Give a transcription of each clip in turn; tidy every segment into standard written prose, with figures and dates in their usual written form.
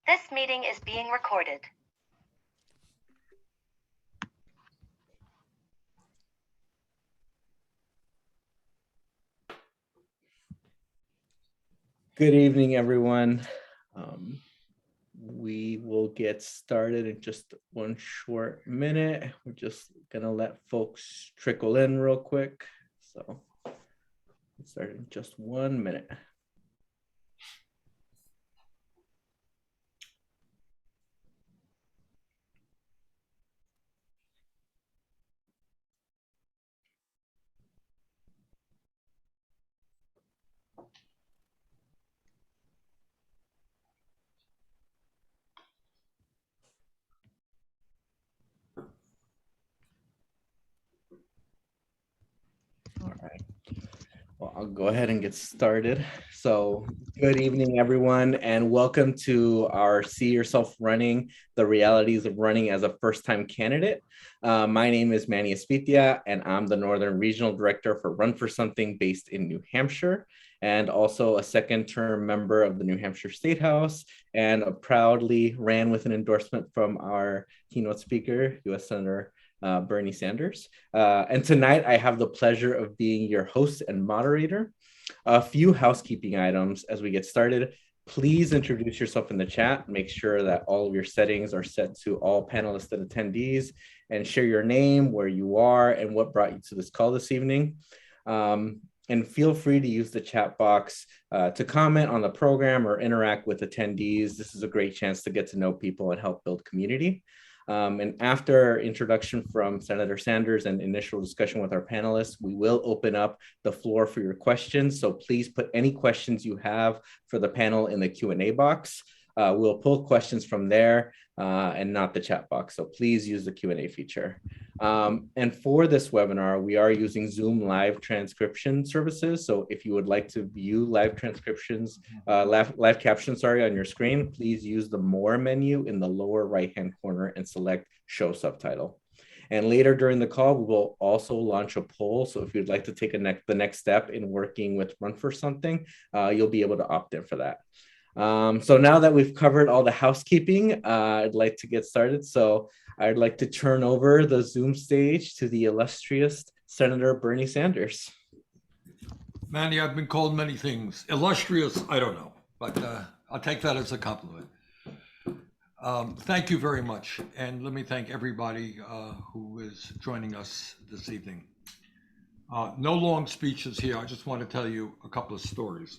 This meeting is being recorded. Good evening, everyone. We will get started in just one short minute. We're just gonna let folks trickle in real quick. So we'll start in just 1 minute. All right. Well, I'll go ahead and get started. So good evening, everyone, and welcome to our See Yourself Running, the realities of running as a first-time candidate. My name is Manny Espitia, and I'm the Northern Regional Director for Run for Something based in New Hampshire, and also a second-term member of the New Hampshire State House, and proudly ran with an endorsement from our keynote speaker, U.S. Senator Bernie Sanders. And tonight I have the pleasure of being your host and moderator. A few housekeeping items as we get started. Please introduce yourself in the chat. Make sure that all of your settings are set to all panelists and attendees, and share your name, where you are, and what brought you to this call this evening. And feel free to use the chat box to comment on the program or interact with attendees. This is a great chance to get to know people and help build community. And after introduction from Senator Sanders and initial discussion with our panelists, we will open up the floor for your questions. So please put any questions you have for the panel in the Q&A box. We'll pull questions from there and not the chat box. So please use the Q&A feature. And for this webinar, we are using Zoom live transcription services. So if you would like to view live transcriptions, live captions, on your screen, please use the More menu in the lower right-hand corner and select Show Subtitle. And later during the call, we will also launch a poll. So if you'd like to take the next step in working with Run for Something, you'll be able to opt in for that. So now that we've covered all the housekeeping, I'd like to get started. So I'd like to turn over the Zoom stage to the illustrious Senator Bernie Sanders. Manny, I've been called many things. Illustrious, I don't know, but I'll take that as a compliment. Thank you very much. And let me thank everybody who is joining us this evening. No long speeches here. I just want to tell you a couple of stories.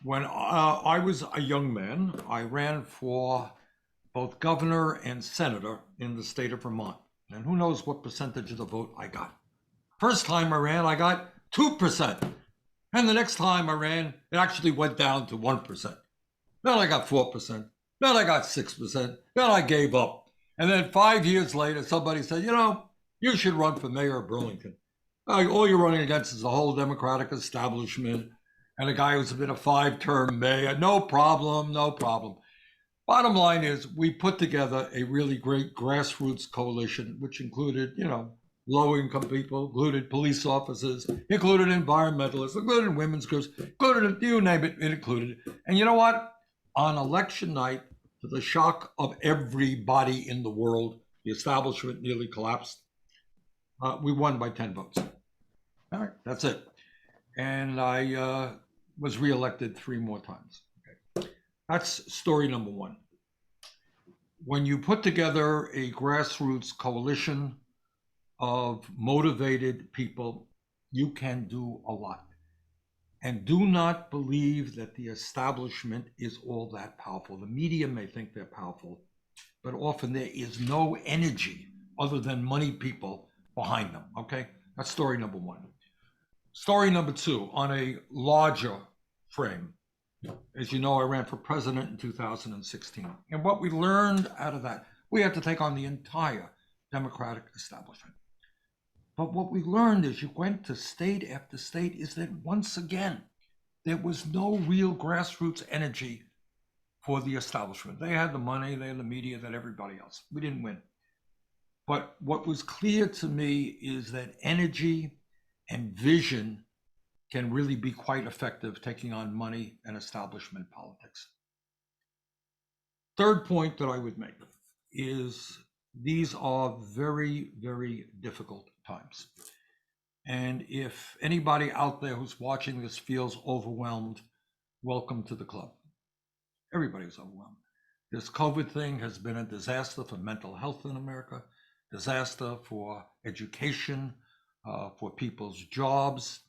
When I was a young man, I ran for both governor and senator in the state of Vermont. And who knows what percentage of the vote I got. First time I ran, I got 2%. And the next time I ran, it actually went down to 1%. Then I got 4%. Then I got 6%. Then I gave up. And then 5 years later, somebody said, you know, you should run for mayor of Burlington. All you're running against is the whole Democratic establishment and a guy who's been a 5-term mayor. No problem, no problem. Bottom line is we put together a really great grassroots coalition, which included, you know, low-income people, included police officers, included environmentalists, included women's groups, included, you name it, it included. And you know what? On election night, to the shock of everybody in the world, the establishment nearly collapsed. We won by 10 votes. All right, that's it. And I was reelected 3 more times. Okay. That's story number one. When you put together a grassroots coalition of motivated people, you can do a lot. And do not believe that the establishment is all that powerful. The media may think they're powerful, but often there is no energy other than money people behind them, okay? That's story number one. Story number two, on a larger frame. As you know, I ran for president in 2016. And what we learned out of that, we had to take on the entire Democratic establishment. But what we learned as you went to state after state is that once again, there was no real grassroots energy for the establishment. They had the money, they had the media, that everybody else. We didn't win. But what was clear to me is that energy and vision can really be quite effective taking on money and establishment politics. Third point that I would make is these are very, very difficult times. And if anybody out there who's watching this feels overwhelmed, welcome to the club. Everybody's overwhelmed. This COVID thing has been a disaster for mental health in America, disaster for education, for people's jobs.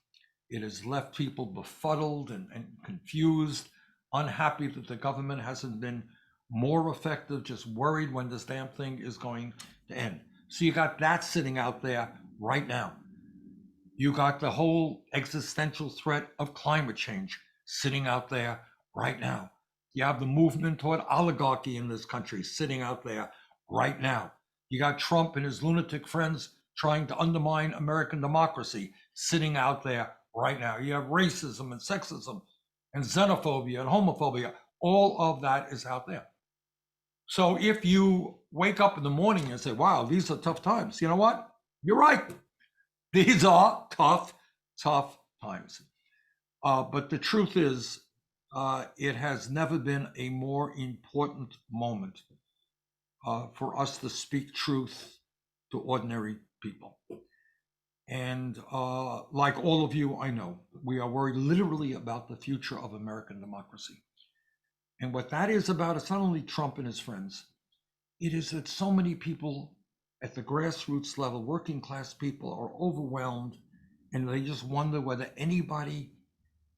It has left people befuddled and confused, unhappy that the government hasn't been more effective, just worried when this damn thing is going to end. So you got that sitting out there right now. You got the whole existential threat of climate change sitting out there right now. You have the movement toward oligarchy in this country sitting out there right now. You got Trump and his lunatic friends trying to undermine American democracy sitting out there right now. You have racism and sexism and xenophobia and homophobia. All of that is out there. So if you wake up in the morning and say, wow, these are tough times, you know what? You're right. These are tough times. But the truth is, it has never been a more important moment for us to speak truth to ordinary people. And like all of you, I know, we are worried literally about the future of American democracy. And what that is about, it's not only Trump and his friends, it is that so many people at the grassroots level, working class people, are overwhelmed, and they just wonder whether anybody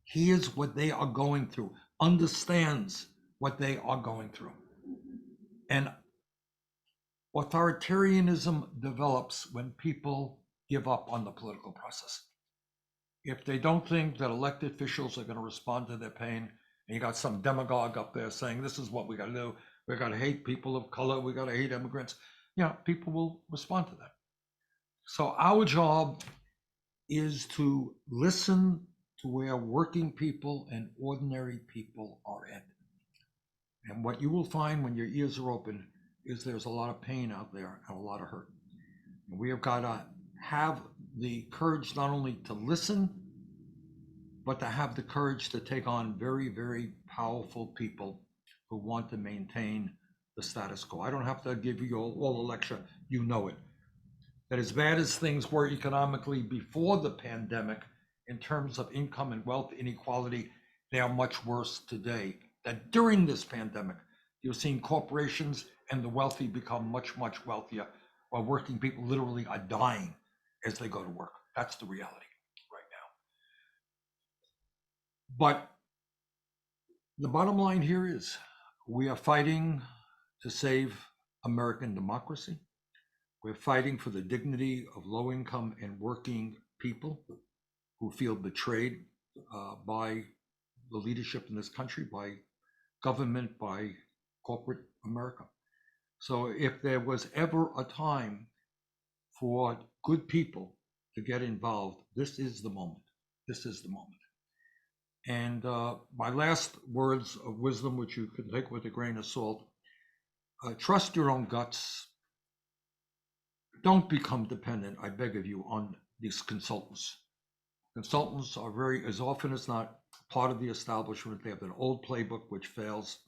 hears what they are going through, understands what they are going through. And authoritarianism develops when people give up on the political process. If they don't think that elected officials are going to respond to their pain, and you got some demagogue up there saying, this is what we got to do, we got to hate people of color, we got to hate immigrants, people will respond to that. So our job is to listen to where working people and ordinary people are at. And what you will find when your ears are open is there's a lot of pain out there and a lot of hurt. And we have got to have the courage not only to listen, but to have the courage to take on very, very powerful people who want to maintain the status quo. I don't have to give you all a lecture, you know it. That as bad as things were economically before the pandemic, in terms of income and wealth inequality, they are much worse today. That during this pandemic, you're seeing corporations and the wealthy become much, much wealthier, while working people literally are dying as they go to work. That's the reality right now. But the bottom line here is we are fighting to save American democracy. We're fighting for the dignity of low-income and working people who feel betrayed by the leadership in this country, by government, by corporate America. So if there was ever a time for good people to get involved, this is the moment. This is the moment. And my last words of wisdom, which you can take with a grain of salt, trust your own guts. Don't become dependent, I beg of you, on these consultants. Consultants are very, as often as not, part of the establishment. They have an old playbook which fails.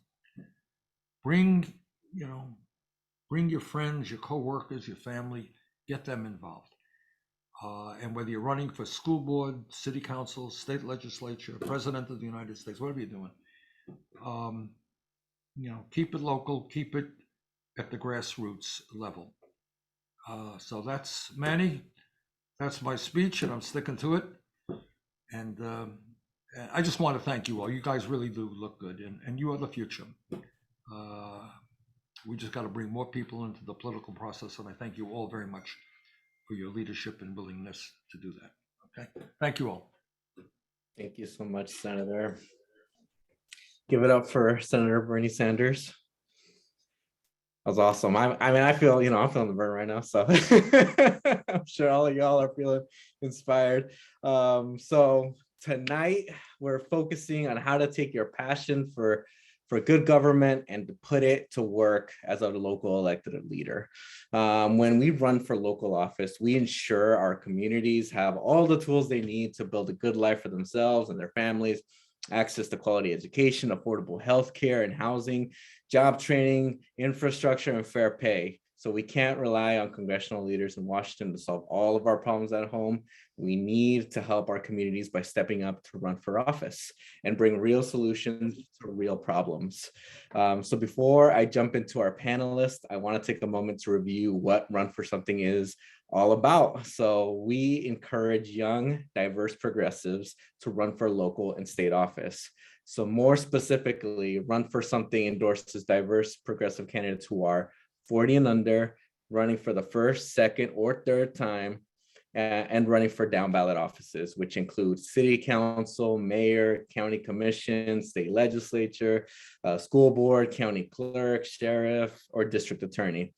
Bring your friends, your co-workers, your family, get them involved. And whether you're running for school board, city council, state legislature, president of the United States, whatever you're doing, keep it local, keep it at the grassroots level. So that's Manny. That's my speech, and I'm sticking to it. And I just want to thank you all. You guys really do look good, and you are the future. We just got to bring more people into the political process, and I thank you all very much for your leadership and willingness to do that. Okay, thank you all. Thank you so much, Senator. Give it up for Senator Bernie Sanders. That was awesome. I mean, I feel, I'm feeling the burn right now, so I'm sure all of y'all are feeling inspired. So tonight we're focusing on how to take your passion for for good government and to put it to work as a local elected leader. When we run for local office, we ensure our communities have all the tools they need to build a good life for themselves and their families, access to quality education, affordable healthcare and housing, job training, infrastructure, and fair pay. So we can't rely on congressional leaders in Washington to solve all of our problems at home. We need to help our communities by stepping up to run for office and bring real solutions to real problems. So before I jump into our panelists, I want to take a moment to review what Run for Something is all about. So we encourage young, diverse progressives to run for local and state office. So more specifically, Run for Something endorses diverse progressive candidates who are 40 and under, running for the first, second, or third time, and running for down ballot offices, which include city council, mayor, county commission, state legislature, school board, county clerk, sheriff, or district attorney.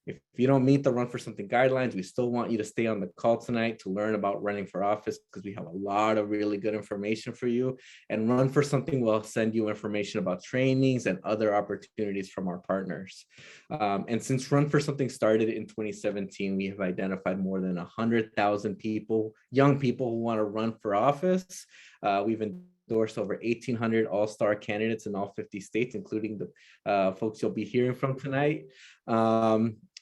If you don't meet the Run for Something guidelines, we still want you to stay on the call tonight to learn about running for office, because we have a lot of really good information for you. And Run for Something will send you information about trainings and other opportunities from our partners. And since Run for Something started in 2017, we have identified more than 100,000 people, young people who want to run for office. We've endorsed over 1,800 all-star candidates in all 50 states, including the folks you'll be hearing from tonight.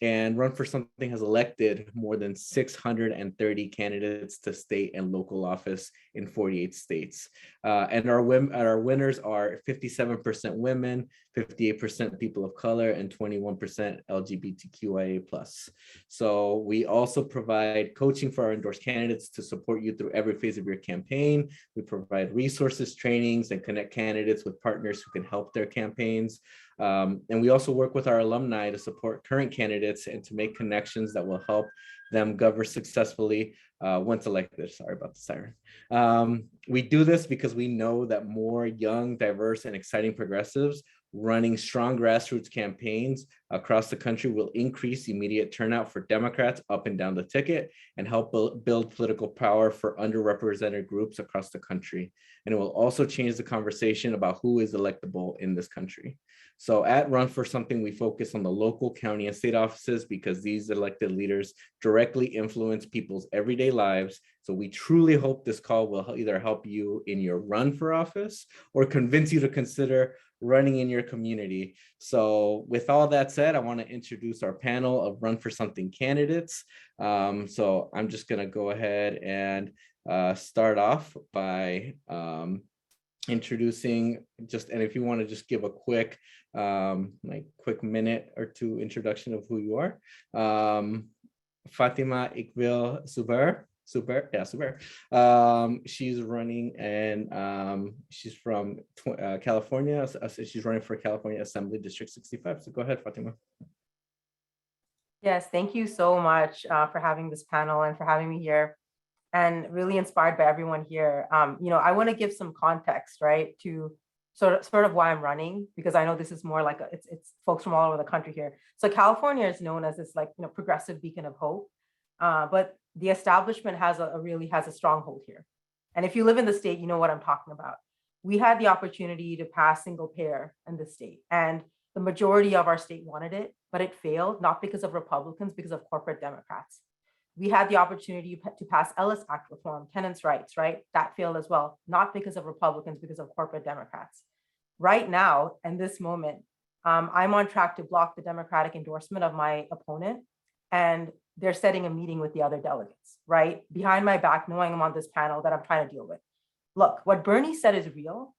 And Run for Something has elected more than 630 candidates to state and local office in 48 states. And our winners are 57% women, 58% people of color, and 21% LGBTQIA+. So we also provide coaching for our endorsed candidates to support you through every phase of your campaign. We provide resources, trainings, and connect candidates with partners who can help their campaigns. And we also work with our alumni to support current candidates and to make connections that will help them govern successfully once elected. Sorry about the siren. We do this because we know that more young, diverse, and exciting progressives running strong grassroots campaigns across the country will increase immediate turnout for Democrats up and down the ticket and help build political power for underrepresented groups across the country. And it will also change the conversation about who is electable in this country. So at Run for Something, we focus on the local, county, and state offices because these elected leaders directly influence people's everyday lives. So we truly hope this call will either help you in your run for office or convince you to consider running in your community. So with all that said, I want to introduce our panel of Run for Something candidates. So I'm just going to go ahead and start off by introducing and if you want to just give a quick quick minute or two introduction of who you are. Fatima Iqbal Suber. She's running and she's from California. She's running for California Assembly District 65. So go ahead, Fatima. Yes, thank you so much for having this panel and for having me here. And really inspired by everyone here. I want to give some context, right, to sort of why I'm running, because I know this is more like it's folks from all over the country here. So California is known as this progressive beacon of hope, but the establishment really has a stronghold here. And if you live in the state, you know what I'm talking about. We had the opportunity to pass single payer in the state, and the majority of our state wanted it, but it failed, not because of Republicans, because of corporate Democrats. We had the opportunity to pass Ellis Act reform, tenants' rights, right? That failed as well, not because of Republicans, because of corporate Democrats. Right now, in this moment, I'm on track to block the Democratic endorsement of my opponent, and they're setting a meeting with the other delegates, right? Behind my back, knowing I'm on this panel that I'm trying to deal with. Look, what Bernie said is real.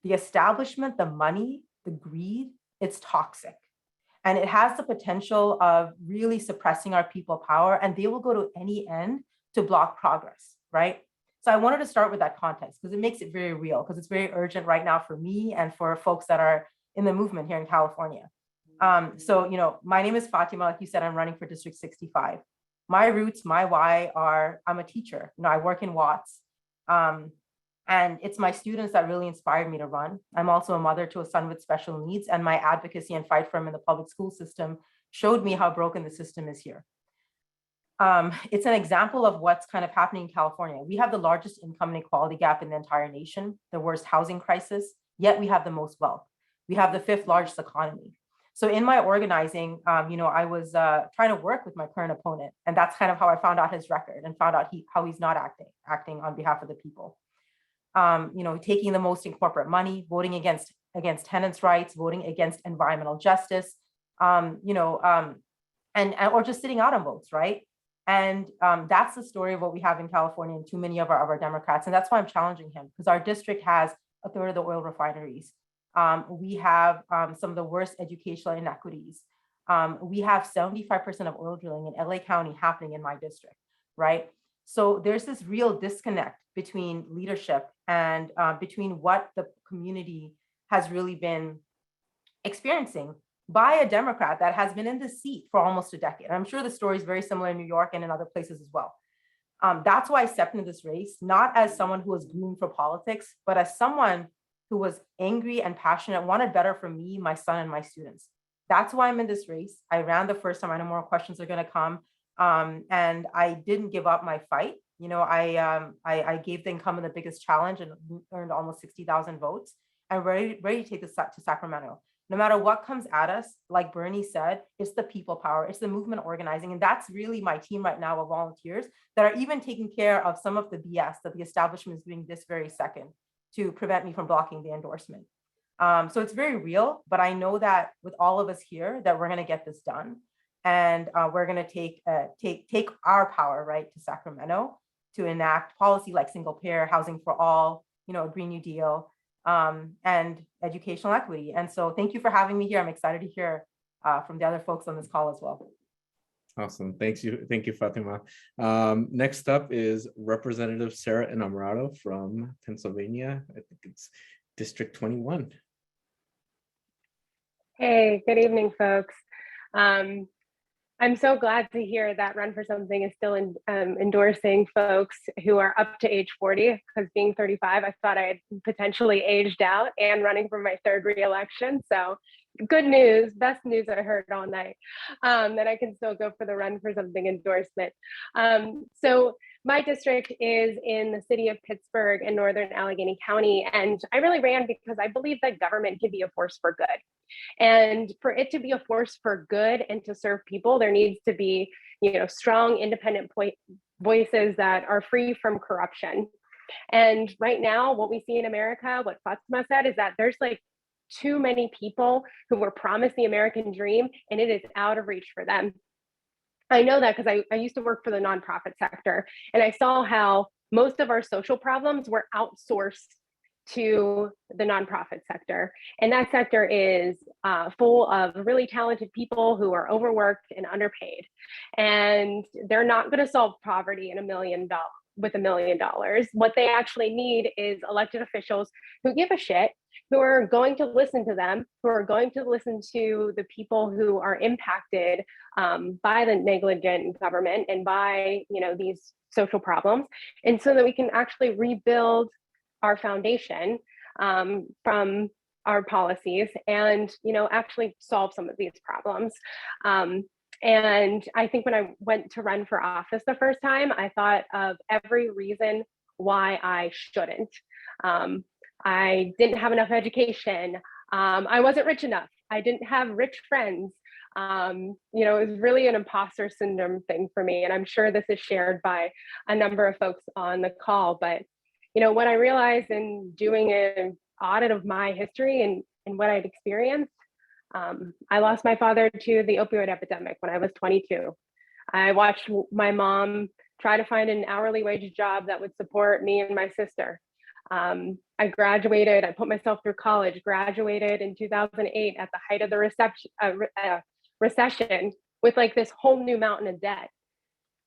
The establishment, the money, the greed, it's toxic. And it has the potential of really suppressing our people power, and they will go to any end to block progress, right? So I wanted to start with that context because it makes it very real, because it's very urgent right now for me and for folks that are in the movement here in California. My name is Fatima. Like you said, I'm running for District 65. My roots, my why are, I'm a teacher. I work in Watts. And it's my students that really inspired me to run. I'm also a mother to a son with special needs, and my advocacy and fight for him in the public school system showed me how broken the system is here. It's an example of what's kind of happening in California. We have the largest income inequality gap in the entire nation, the worst housing crisis, yet we have the most wealth. We have the 5th largest economy. So in my organizing, I was trying to work with my current opponent, and that's kind of how I found out his record and found out how he's not acting on behalf of the people. Taking the most in corporate money, voting against tenants' rights, voting against environmental justice, or just sitting out on votes, right? And that's the story of what we have in California and too many of our Democrats. And that's why I'm challenging him, because our district has a third of the oil refineries. We have some of the worst educational inequities. We have 75% of oil drilling in LA County happening in my district, right? So there's this real disconnect between leadership and between what the community has really been experiencing by a Democrat that has been in the seat for almost a decade. I'm sure the story is very similar in New York and in other places as well. That's why I stepped into this race, not as someone who was groomed for politics, but as someone who was angry and passionate, wanted better for me, my son, and my students. That's why I'm in this race. I ran the first time. I know more questions are going to come. And I didn't give up my fight. I gave the incumbent the biggest challenge and earned almost 60,000 votes. I'm ready to take this to Sacramento. No matter what comes at us, like Bernie said, it's the people power, it's the movement organizing. And that's really my team right now of volunteers that are even taking care of some of the BS that the establishment is doing this very second to prevent me from blocking the endorsement. So it's very real, but I know that with all of us here, that we're going to get this done. And we're going to take our power, right, to Sacramento to enact policy like single payer, housing for all, a Green New Deal, and educational equity. And so thank you for having me here. I'm excited to hear from the other folks on this call as well. Awesome. Thank you, Fatima. Next up is Representative Sarah Inamorado from Pennsylvania. I think it's District 21. Hey, good evening, folks. I'm so glad to hear that Run for Something is still endorsing folks who are up to age 40, because being 35, I thought I had potentially aged out and running for my 3rd re-election. So good news, best news I heard all night, that I can still go for the Run for Something endorsement. So my district is in the city of Pittsburgh in northern Allegheny County. And I really ran because I believe that government can be a force for good. And for it to be a force for good and to serve people, there needs to be, strong, independent voices that are free from corruption. And right now, what we see in America, what Fatima said, is that there's like too many people who were promised the American dream, and it is out of reach for them. I know that because I used to work for the nonprofit sector, and I saw how most of our social problems were outsourced to the nonprofit sector. And that sector is full of really talented people who are overworked and underpaid. And they're not going to solve poverty in with $1 million. What they actually need is elected officials who give a shit, who are going to listen to them, who are going to listen to the people who are impacted by the negligent government and by these social problems, and so that we can actually rebuild our foundation from our policies and actually solve some of these problems. And I think when I went to run for office the first time, I thought of every reason why I shouldn't. I didn't have enough education. I wasn't rich enough. I didn't have rich friends. It was really an imposter syndrome thing for me. And I'm sure this is shared by a number of folks on the call. But, what I realized in doing an audit of my history and what I'd experienced, I lost my father to the opioid epidemic when I was 22. I watched my mom try to find an hourly wage job that would support me and my sister. I graduated, I put myself through college, graduated in 2008 at the height of the recession with like this whole new mountain of debt.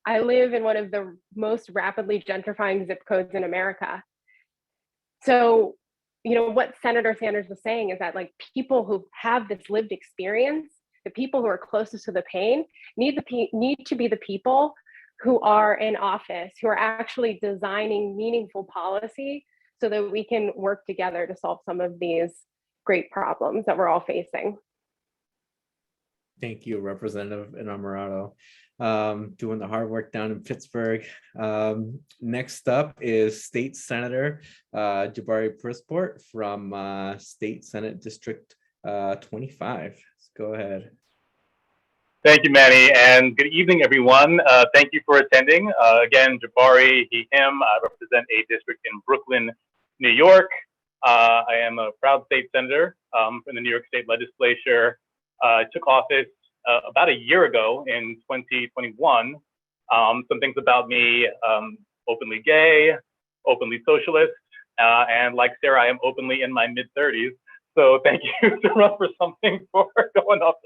I live in one of the most rapidly gentrifying zip codes in America. So, what Senator Sanders was saying is that like people who have this lived experience, the people who are closest to the pain need to be the people who are in office, who are actually designing meaningful policy so that we can work together to solve some of these great problems that we're all facing. Thank you, Representative Inamorado, doing the hard work down in Pittsburgh. Next up is State Senator Jabari Prisport from State Senate District 25. Let's go ahead. Thank you, Manny, and good evening, everyone. Thank you for attending. Again, Jabari, he, him. I represent a district in Brooklyn, New York. I am a proud state senator from the New York State Legislature. I took office about a year ago in 2021. Some things about me: openly gay, openly socialist, and like Sarah, I am openly in my mid-30s. So thank you to run for something for going up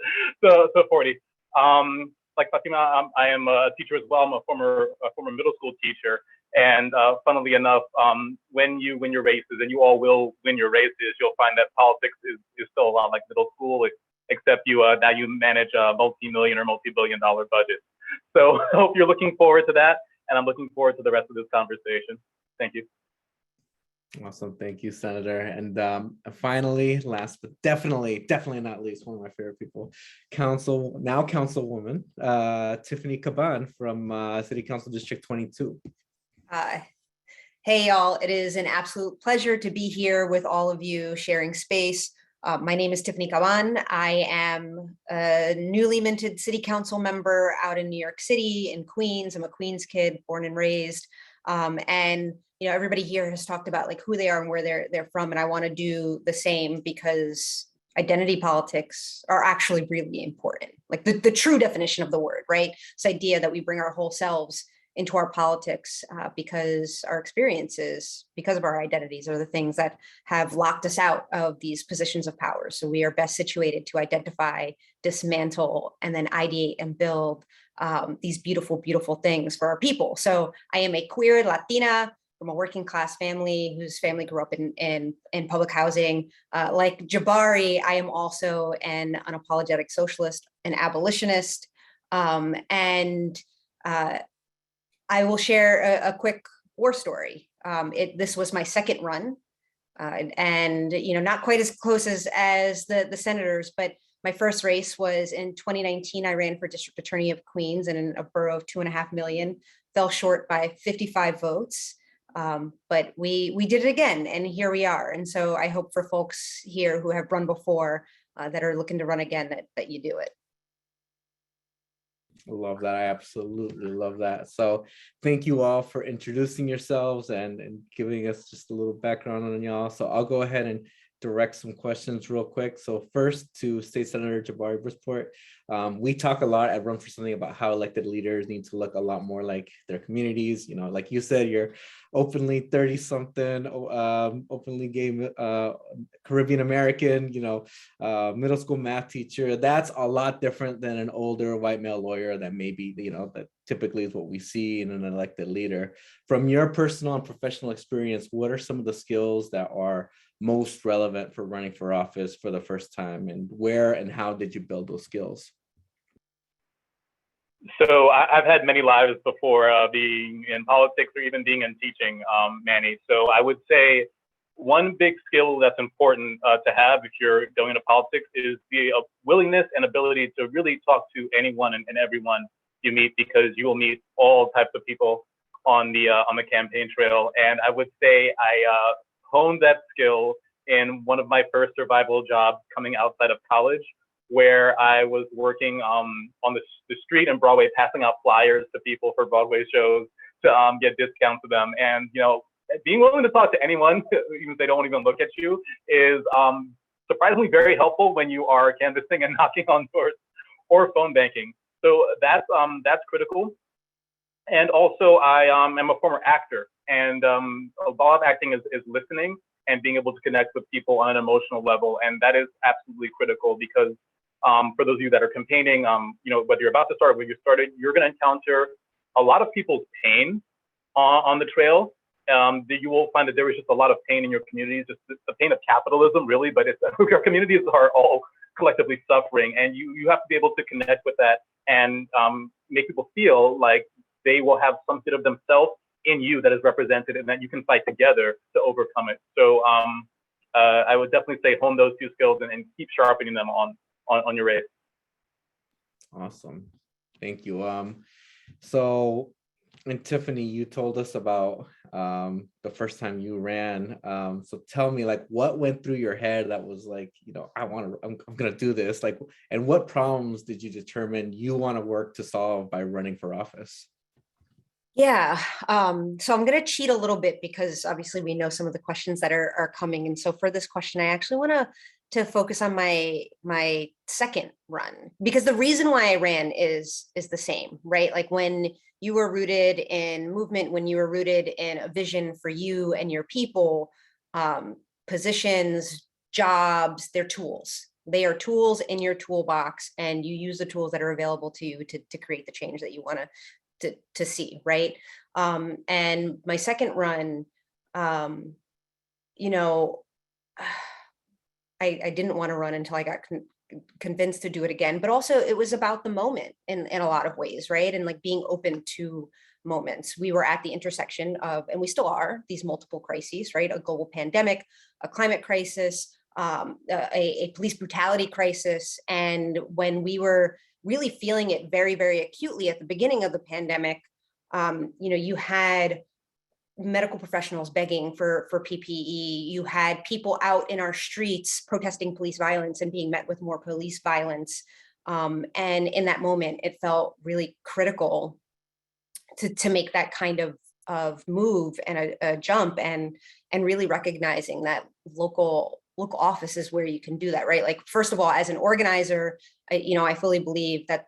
to 40. Like Fatima, I am a teacher as well. I'm a former middle school teacher. And funnily enough, when you win your races, and you all will win your races, you'll find that politics is still a lot like middle school, except now you manage multi-million or multi-billion-dollar budgets. So I hope you're looking forward to that, and I'm looking forward to the rest of this conversation. Thank you. Awesome. Thank you, Senator. And finally, last but definitely not least, one of my favorite people, Councilwoman Tiffany Caban from City Council District 22. Hey, y'all. It is an absolute pleasure to be here with all of you sharing space. My name is Tiffany Caban. I am a newly minted city council member out in New York City, in Queens. I'm a Queens kid, born and raised. And you know, everybody here has talked about like who they are and where they're from, and I want to do the same because identity politics are actually really important. Like the true definition of the word, right? This idea that we bring our whole selves into our politics because our experiences, because of our identities, are the things that have locked us out of these positions of power. So we are best situated to identify, dismantle, and then ideate and build these beautiful, beautiful things for our people. So I am a queer Latina from a working class family whose family grew up in public housing. Like Jabari, I am also an unapologetic socialist, an abolitionist, and I will share a quick war story. This was my second run, and you know, not quite as close as the senators, but my first race was in 2019. I ran for district attorney of Queens in a borough of 2.5 million, fell short by 55 votes. But we did it again, and here we are. And so I hope for folks here who have run before that are looking to run again, that you do it. I love that. I absolutely love that. So thank you all for introducing yourselves and giving us just a little background on y'all. So I'll go ahead and direct some questions real quick. So first, to State Senator Jabari Brisport. We talk a lot at Run for Something about how elected leaders need to look a lot more like their communities. You know, like you said, you're openly 30-something, openly gay, Caribbean American, you know, middle school math teacher. That's a lot different than an older white male lawyer that maybe, you know, that typically is what we see in an elected leader. From your personal and professional experience, what are some of the skills that are most relevant for running for office for the first time, and where and how did you build those skills? So I've had many lives before being in politics or even being in teaching, Manny. So I would say one big skill that's important to have if you're going into politics is the willingness and ability to really talk to anyone and everyone you meet, because you will meet all types of people on the campaign trail. And I would say I honed that skill in one of my first survival jobs coming outside of college, where I was working on the street in Broadway, passing out flyers to people for Broadway shows to get discounts to them. And, you know, being willing to talk to anyone, even if they don't even look at you, is surprisingly very helpful when you are canvassing and knocking on doors or phone banking. So that's critical. And also, I am a former actor, and a lot of acting is listening and being able to connect with people on an emotional level, and that is absolutely critical because for those of you that are campaigning, you know, whether you're about to start or when you started, you're going to encounter a lot of people's pain on the trail. That you will find that there is just a lot of pain in your communities, just the pain of capitalism, really. But it's our communities are all collectively suffering, and you have to be able to connect with that and make people feel like they will have some bit of themselves in you that is represented, and that you can fight together to overcome it. So I would definitely say hone those two skills and keep sharpening them on your race. Awesome. Thank you. So, and Tiffany, you told us about the first time you ran. So tell me, like, what went through your head that was like, I'm gonna do this. Like, and what problems did you determine you want to work to solve by running for office? Yeah, so I'm going to cheat a little bit because obviously we know some of the questions that are coming. And so for this question, I actually want to focus on my second run, because the reason why I ran is the same, right? Like when you were rooted in movement, when you were rooted in a vision for you and your people, positions, jobs, they're tools. They are tools in your toolbox, and you use the tools that are available to you to create the change that you want to see, right? And my second run, you know, I didn't want to run until I got convinced to do it again, but also it was about the moment in a lot of ways, right? And like being open to moments. We were at the intersection of, and we still are, these multiple crises, right? A global pandemic, a climate crisis, a police brutality crisis. And when we were really feeling it very, very acutely at the beginning of the pandemic, you had medical professionals begging for PPE. You had people out in our streets protesting police violence and being met with more police violence. And in that moment, it felt really critical to make that kind of move and a jump, and really recognizing that local office is where you can do that, right? Like, first of all, as an organizer, I fully believe that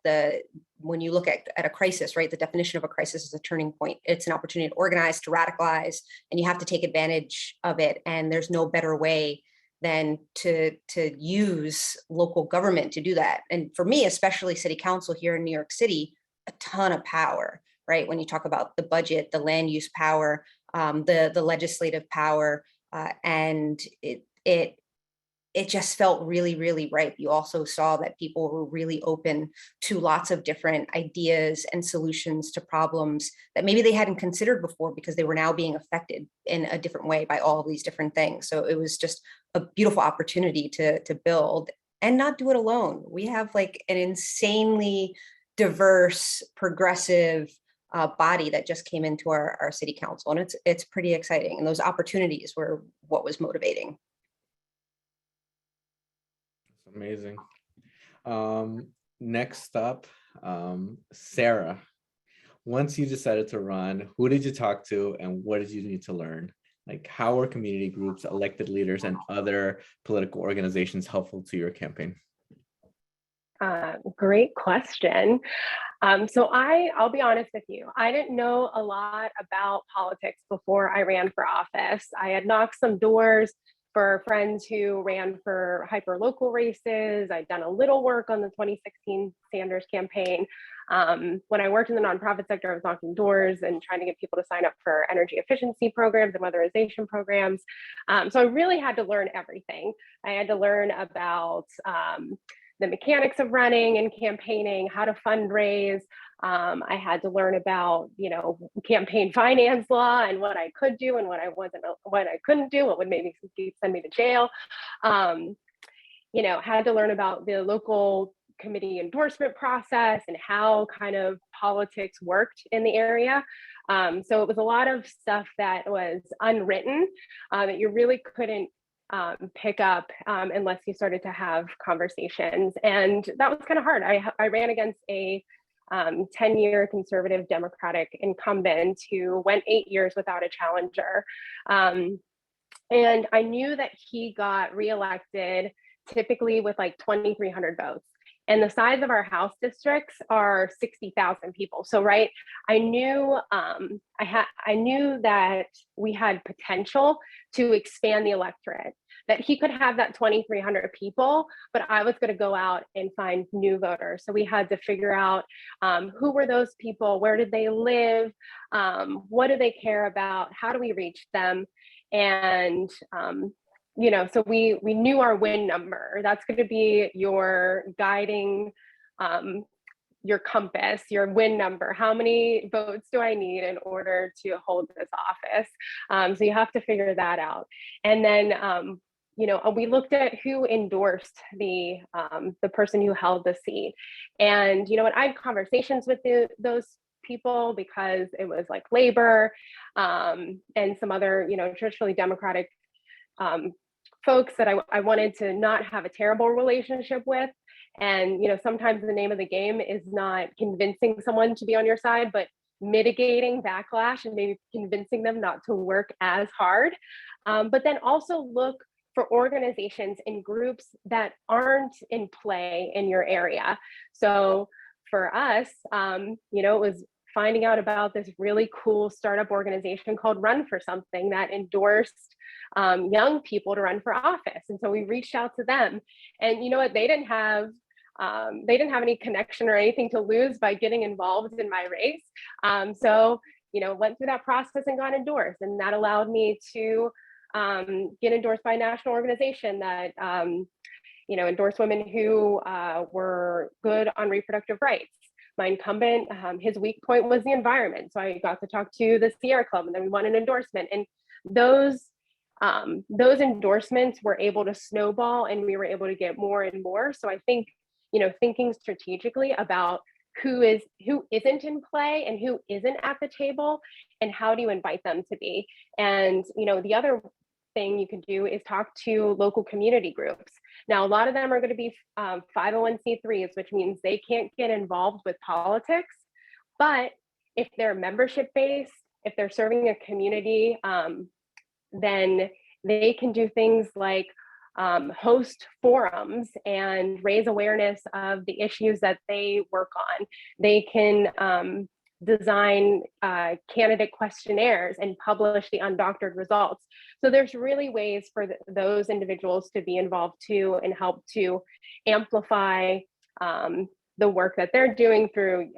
when you look at a crisis, right, the definition of a crisis is a turning point. It's an opportunity to organize, to radicalize, and you have to take advantage of it. And there's no better way than to use local government to do that. And for me, especially city council here in New York City, a ton of power, right? When you talk about the budget, the land use power, the legislative power, and it just felt really, really right. You also saw that people were really open to lots of different ideas and solutions to problems that maybe they hadn't considered before, because they were now being affected in a different way by all of these different things. So it was just a beautiful opportunity to build and not do it alone. We have like an insanely diverse, progressive body that just came into our city council, and it's pretty exciting. And those opportunities were what was motivating. Amazing. Next up, Sarah. Once you decided to run, who did you talk to and what did you need to learn? Like, how are community groups, elected leaders, and other political organizations helpful to your campaign? Great question. So I'll be honest with you, I didn't know a lot about politics before I ran for office. I had knocked some doors for friends who ran for hyper-local races. I'd done a little work on the 2016 Sanders campaign. When I worked in the nonprofit sector, I was knocking doors and trying to get people to sign up for energy efficiency programs and weatherization programs. So I really had to learn everything. I had to learn about the mechanics of running and campaigning, how to fundraise. I had to learn about, campaign finance law and what I could do and what I couldn't do, what would maybe send me to jail. Had to learn about the local committee endorsement process and how kind of politics worked in the area. So it was a lot of stuff that was unwritten that you really couldn't pick up unless you started to have conversations. And that was kind of hard. I ran against a 10-year conservative Democratic incumbent who went 8 years without a challenger. And I knew that he got reelected typically with like 2,300 votes. And the size of our House districts are 60,000 people. So, right, I knew I knew that we had potential to expand the electorate, that he could have that 2,300 people, but I was going to go out and find new voters. So we had to figure out who were those people, where did they live, what do they care about, how do we reach them, and so we knew our win number. That's going to be your guiding, your compass, your win number. How many votes do I need in order to hold this office? So you have to figure that out. And then, we looked at who endorsed the person who held the seat. And I had conversations with those people because it was like labor and some other, traditionally Democratic folks that I wanted to not have a terrible relationship with. And, sometimes the name of the game is not convincing someone to be on your side, but mitigating backlash and maybe convincing them not to work as hard. But then also look for organizations and groups that aren't in play in your area. So for us, it was finding out about this really cool startup organization called Run for Something that endorsed young people to run for office. And so we reached out to them, and you know what, they didn't have any connection or anything to lose by getting involved in my race. So went through that process and got endorsed, and that allowed me to get endorsed by a national organization that endorsed women who were good on reproductive rights. My incumbent, his weak point was the environment. So I got to talk to the Sierra Club, and then we won an endorsement. And those endorsements were able to snowball, and we were able to get more and more. So I think, thinking strategically about who isn't in play and who isn't at the table, and how do you invite them to be. And, the other thing you can do is talk to local community groups. Now, a lot of them are going to be 501c3s, which means they can't get involved with politics. But if they're membership based, if they're serving a community, then they can do things like host forums and raise awareness of the issues that they work on. They can design candidate questionnaires and publish the undoctored results. So there's really ways for those individuals to be involved too, and help to amplify the work that they're doing through,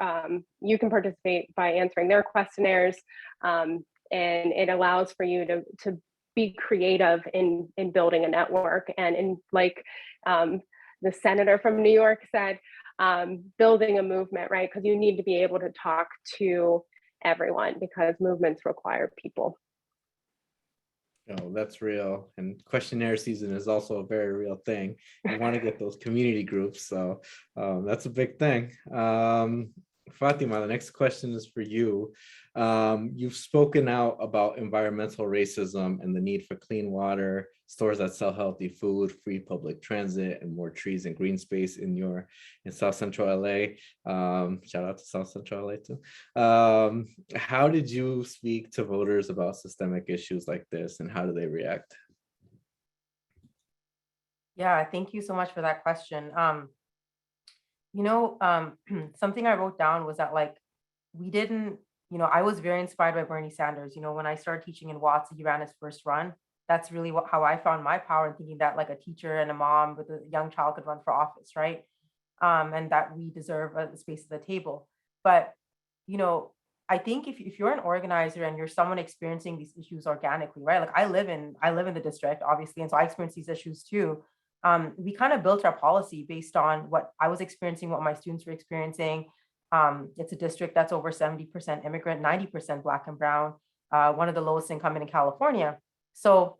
you can participate by answering their questionnaires, and it allows for you to be creative in building a network. And in like the senator from New York said, building a movement, right? Because you need to be able to talk to everyone, because movements require people. Oh, that's real. And questionnaire season is also a very real thing. You want to get those community groups. So that's a big thing. Fatima, the next question is for you. You've spoken out about environmental racism and the need for clean water, stores that sell healthy food, free public transit, and more trees and green space in South Central LA. Shout out to South Central LA too. How did you speak to voters about systemic issues like this, and how do they react? Yeah, thank you so much for that question. Something I wrote down was that I was very inspired by Bernie Sanders. When I started teaching in Watts, he ran his first run. That's really how I found my power in thinking that like a teacher and a mom with a young child could run for office, right? And that we deserve a space at the table. But, I think if you're an organizer and you're someone experiencing these issues organically, right? Like I live in the district, obviously, and so I experience these issues too. We kind of built our policy based on what I was experiencing, what my students were experiencing. It's a district that's over 70% immigrant, 90% Black and brown, one of the lowest income in California. So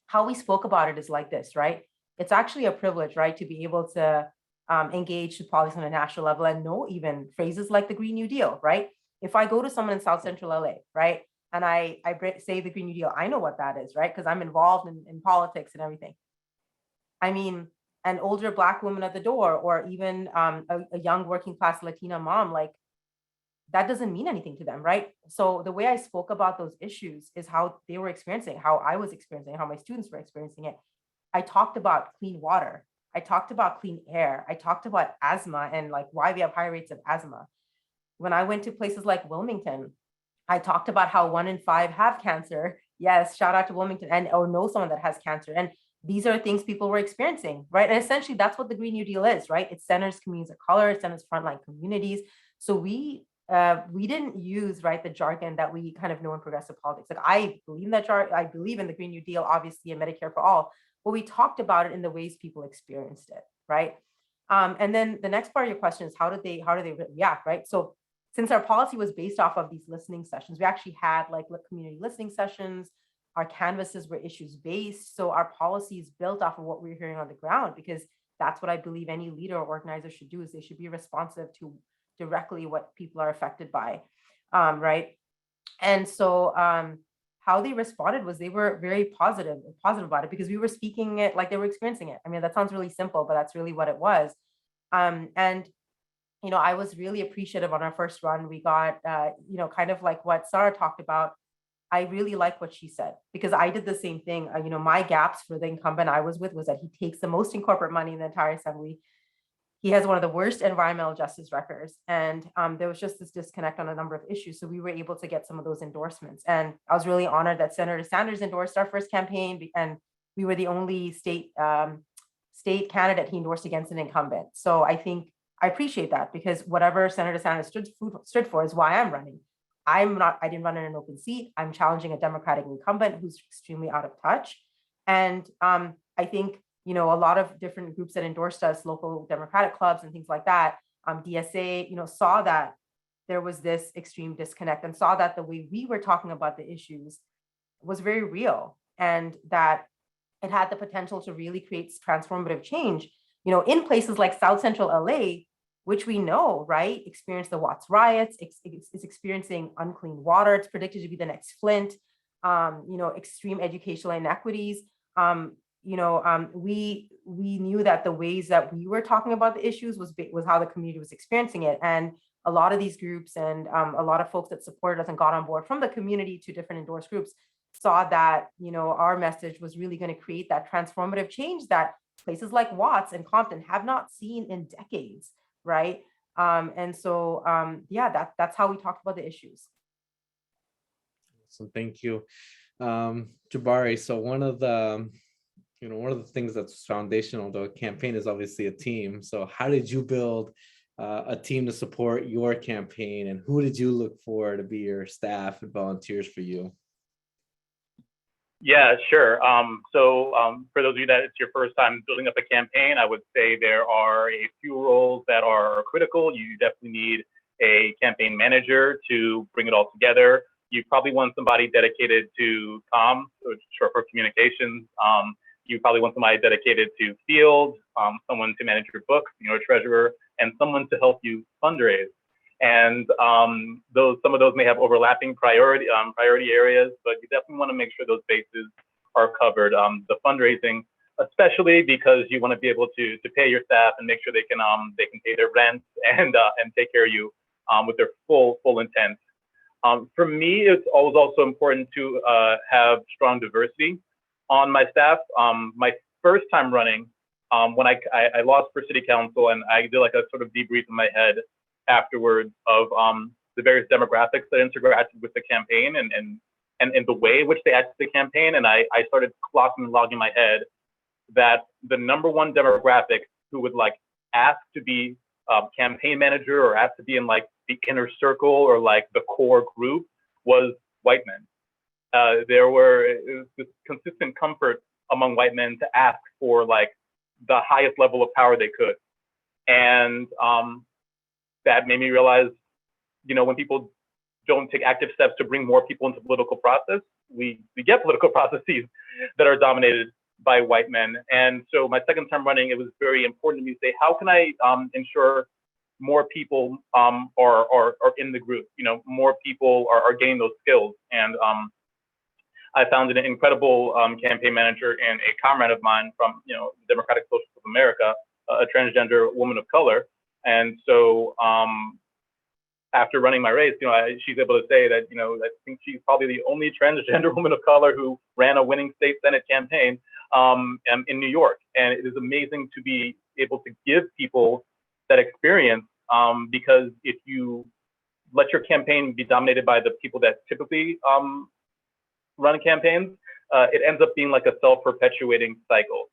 how we spoke about it is like this, right? It's actually a privilege, right, to be able to engage with politics on a national level and know even phrases like the Green New Deal, right? If I go to someone in South Central LA, right, and I say the Green New Deal, I know what that is, right? Because I'm involved in politics and everything. I mean, an older Black woman at the door, or even a young working class Latina mom, like that doesn't mean anything to them, right? So the way I spoke about those issues is how they were experiencing, how I was experiencing, how my students were experiencing it. I talked about clean water. I talked about clean air. I talked about asthma and like why we have high rates of asthma. When I went to places like Wilmington, I talked about how 1 in 5 have cancer. Yes, shout out to Wilmington, or know someone that has cancer. And these are things people were experiencing, right? And essentially that's what the Green New Deal is, right? It centers communities of color, it centers frontline communities. So we didn't use, right, the jargon that we kind of know in progressive politics. Like I believe in that jargon, I believe in the Green New Deal, obviously, and Medicare for all, but we talked about it in the ways people experienced it, right? And then the next part of your question is how do they react, right? So since our policy was based off of these listening sessions, we actually had like community listening sessions. Our canvases were issues based. So our policy is built off of what we're hearing on the ground, because that's what I believe any leader or organizer should do, is they should be responsive to directly what people are affected by. right? And so how they responded was they were very positive about it because we were speaking it like they were experiencing it. I mean, that sounds really simple, but that's really what it was. And I was really appreciative on our first run. We got, kind of like what Sarah talked about. I really like what she said because I did the same thing. My gaps for the incumbent I was with was that he takes the most in corporate money in the entire assembly. He has one of the worst environmental justice records. And there was just this disconnect on a number of issues. So we were able to get some of those endorsements. And I was really honored that Senator Sanders endorsed our first campaign. And we were the only state candidate he endorsed against an incumbent. So I think I appreciate that because whatever Senator Sanders stood for is why I'm running. I didn't run in an open seat. I'm challenging a Democratic incumbent who's extremely out of touch. And I think, a lot of different groups that endorsed us, local Democratic clubs and things like that, DSA, saw that there was this extreme disconnect and saw that the way we were talking about the issues was very real and that it had the potential to really create transformative change, in places like South Central LA, which we know, right, experienced the Watts riots, it's experiencing unclean water. It's predicted to be the next Flint, extreme educational inequities. We knew that the ways that we were talking about the issues was how the community was experiencing it. And a lot of these groups and a lot of folks that supported us and got on board from the community to different endorsed groups saw that, our message was really going to create that transformative change that places like Watts and Compton have not seen in decades. Right. And so, that's how we talked about the issues. So thank you. Jabari, so one of the things that's foundational to a campaign is obviously a team. So how did you build a team to support your campaign, and who did you look for to be your staff and volunteers for you? Yeah, sure. For those of you that it's your first time building up a campaign, I would say there are a few roles that are critical. You definitely need a campaign manager to bring it all together. You probably want somebody dedicated to comms, which is short for communications. You probably want somebody dedicated to field, someone to manage your books, a treasurer, and someone to help you fundraise. And some of those may have overlapping priority areas, but you definitely want to make sure those bases are covered. The fundraising, especially because you want to be able to pay your staff and make sure they can pay their rent and take care of you with their full intent. For me, it's always also important to have strong diversity on my staff. My first time running, when I lost for city council, and I did like a sort of debrief in my head afterwards of the various demographics that interacted with the campaign and the way in which they acted the campaign. And I started clocking and logging in my head that the number one demographic who would like ask to be campaign manager or ask to be in like the inner circle or like the core group was white men. There was this consistent comfort among white men to ask for like the highest level of power they could. And that made me realize, when people don't take active steps to bring more people into the political process, we get political processes that are dominated by white men. And so my second time running, it was very important to me to say, how can I ensure more people are in the group? More people are gaining those skills. And I found an incredible campaign manager and a comrade of mine from Democratic Socialists of America, a transgender woman of color. And so after running my race, she's able to say that, I think she's probably the only transgender woman of color who ran a winning state Senate campaign in New York. And it is amazing to be able to give people that experience because if you let your campaign be dominated by the people that typically run campaigns, it ends up being like a self-perpetuating cycle,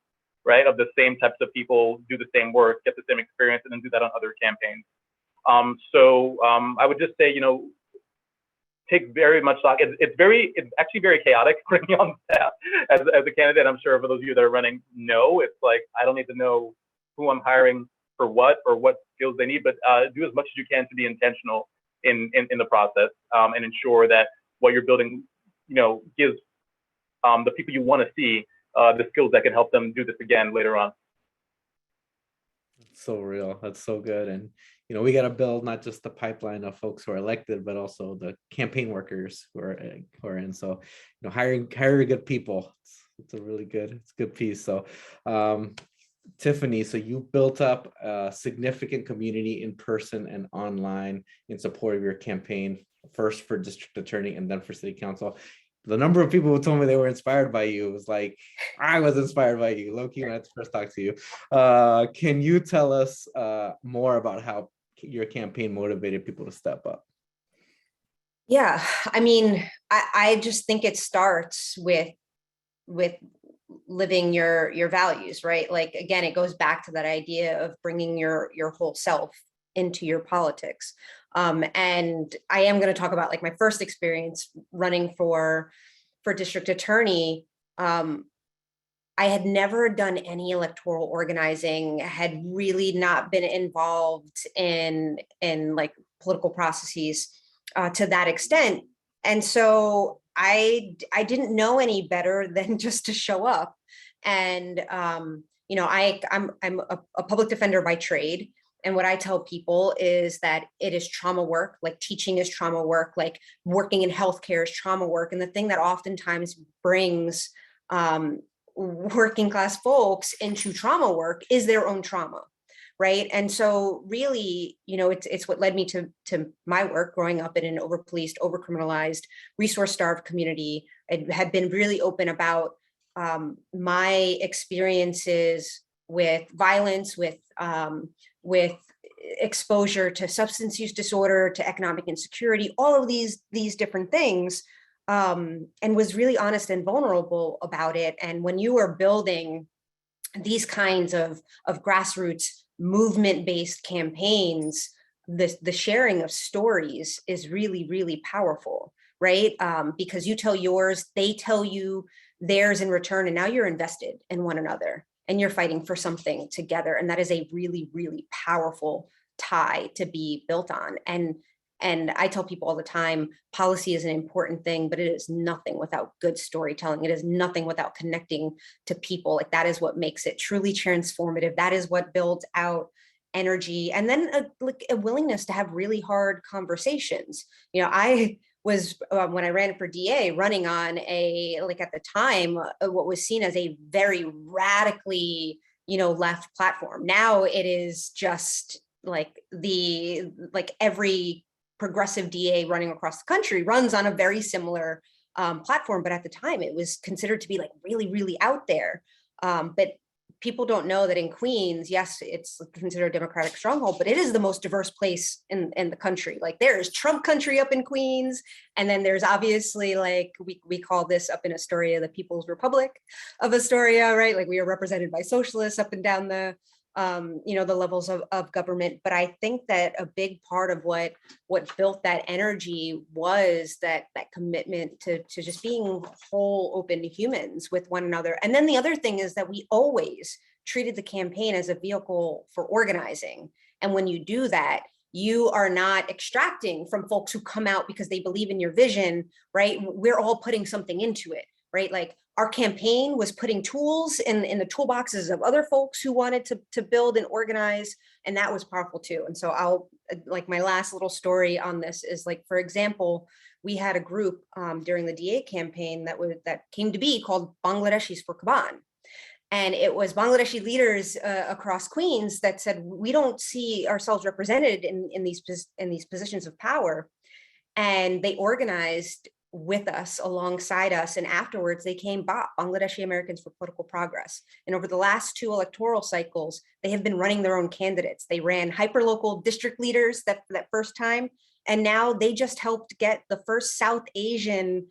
right? Of the same types of people do the same work, get the same experience, and then do that on other campaigns. I would just say, take very much stock. It's actually very chaotic bringing on staff as a candidate. I'm sure for those of you that are running, it's like, I don't need to know who I'm hiring for what or what skills they need, but do as much as you can to be intentional in the process and ensure that what you're building, gives the people you want to see the skills that can help them do this again later on. So real. That's so good. And we got to build not just the pipeline of folks who are elected, but also the campaign workers who are in. So hiring good people. It's a really good piece. So Tiffany, so you built up a significant community in person and online in support of your campaign, first for district attorney and then for city council. The number of people who told me they were inspired by you was like, I was inspired by you. Low-key, when I first talked to you. Can you tell us more about how your campaign motivated people to step up? Yeah, I mean, I just think it starts with living your values, right? Like, again, it goes back to that idea of bringing your whole self into your politics. And I am going to talk about like my first experience running for district attorney. I had never done any electoral organizing, had really not been involved in like political processes to that extent. And so I didn't know any better than just to show up. And I'm a public defender by trade. And what I tell people is that it is trauma work, like teaching is trauma work, like working in healthcare is trauma work. And the thing that oftentimes brings working class folks into trauma work is their own trauma. Right. And so really, it's what led me to my work growing up in an overpoliced, overcriminalized, resource-starved community. I had been really open about my experiences with violence, with exposure to substance use disorder, to economic insecurity, all of these different things, and was really honest and vulnerable about it. And when you are building these kinds of grassroots movement-based campaigns, the sharing of stories is really, really powerful, right? Because you tell yours, they tell you theirs in return, and now you're invested in one another and you're fighting for something together. And that is a really, really powerful tie to be built on. And I tell people all the time, policy is an important thing, but it is nothing without good storytelling. It is nothing without connecting to people. Like, that is what makes it truly transformative. That is what builds out energy. And then a willingness to have really hard conversations. I was, when I ran for DA, running on at the time, what was seen as a very radically, left platform. Now it is just like every progressive DA running across the country runs on a very similar platform. But at the time, it was considered to be like really, really out there. But people don't know that in Queens, yes, it's considered a Democratic stronghold, but it is the most diverse place in the country. Like, there's Trump country up in Queens. And then there's obviously, like, we call this up in Astoria, the People's Republic of Astoria, right? Like, we are represented by socialists up and down the levels of government. But I think that a big part of what built that energy was that commitment to just being whole, open humans with one another. And then the other thing is that we always treated the campaign as a vehicle for organizing. And when you do that, you are not extracting from folks who come out because they believe in your vision, right? We're all putting something into it, right? Like, our campaign was putting tools in the toolboxes of other folks who wanted to build and organize, and that was powerful too. And so my last little story on this is, like, for example, we had a group during the DA campaign that came to be called Bangladeshis for Kaban. And it was Bangladeshi leaders across Queens that said, we don't see ourselves represented in these positions of power. And they organized with us, alongside us, and afterwards they came BAP, Bangladeshi Americans for Political Progress. And over the last 2 electoral cycles, they have been running their own candidates. They ran hyperlocal district leaders that first time, and now they just helped get the first South Asian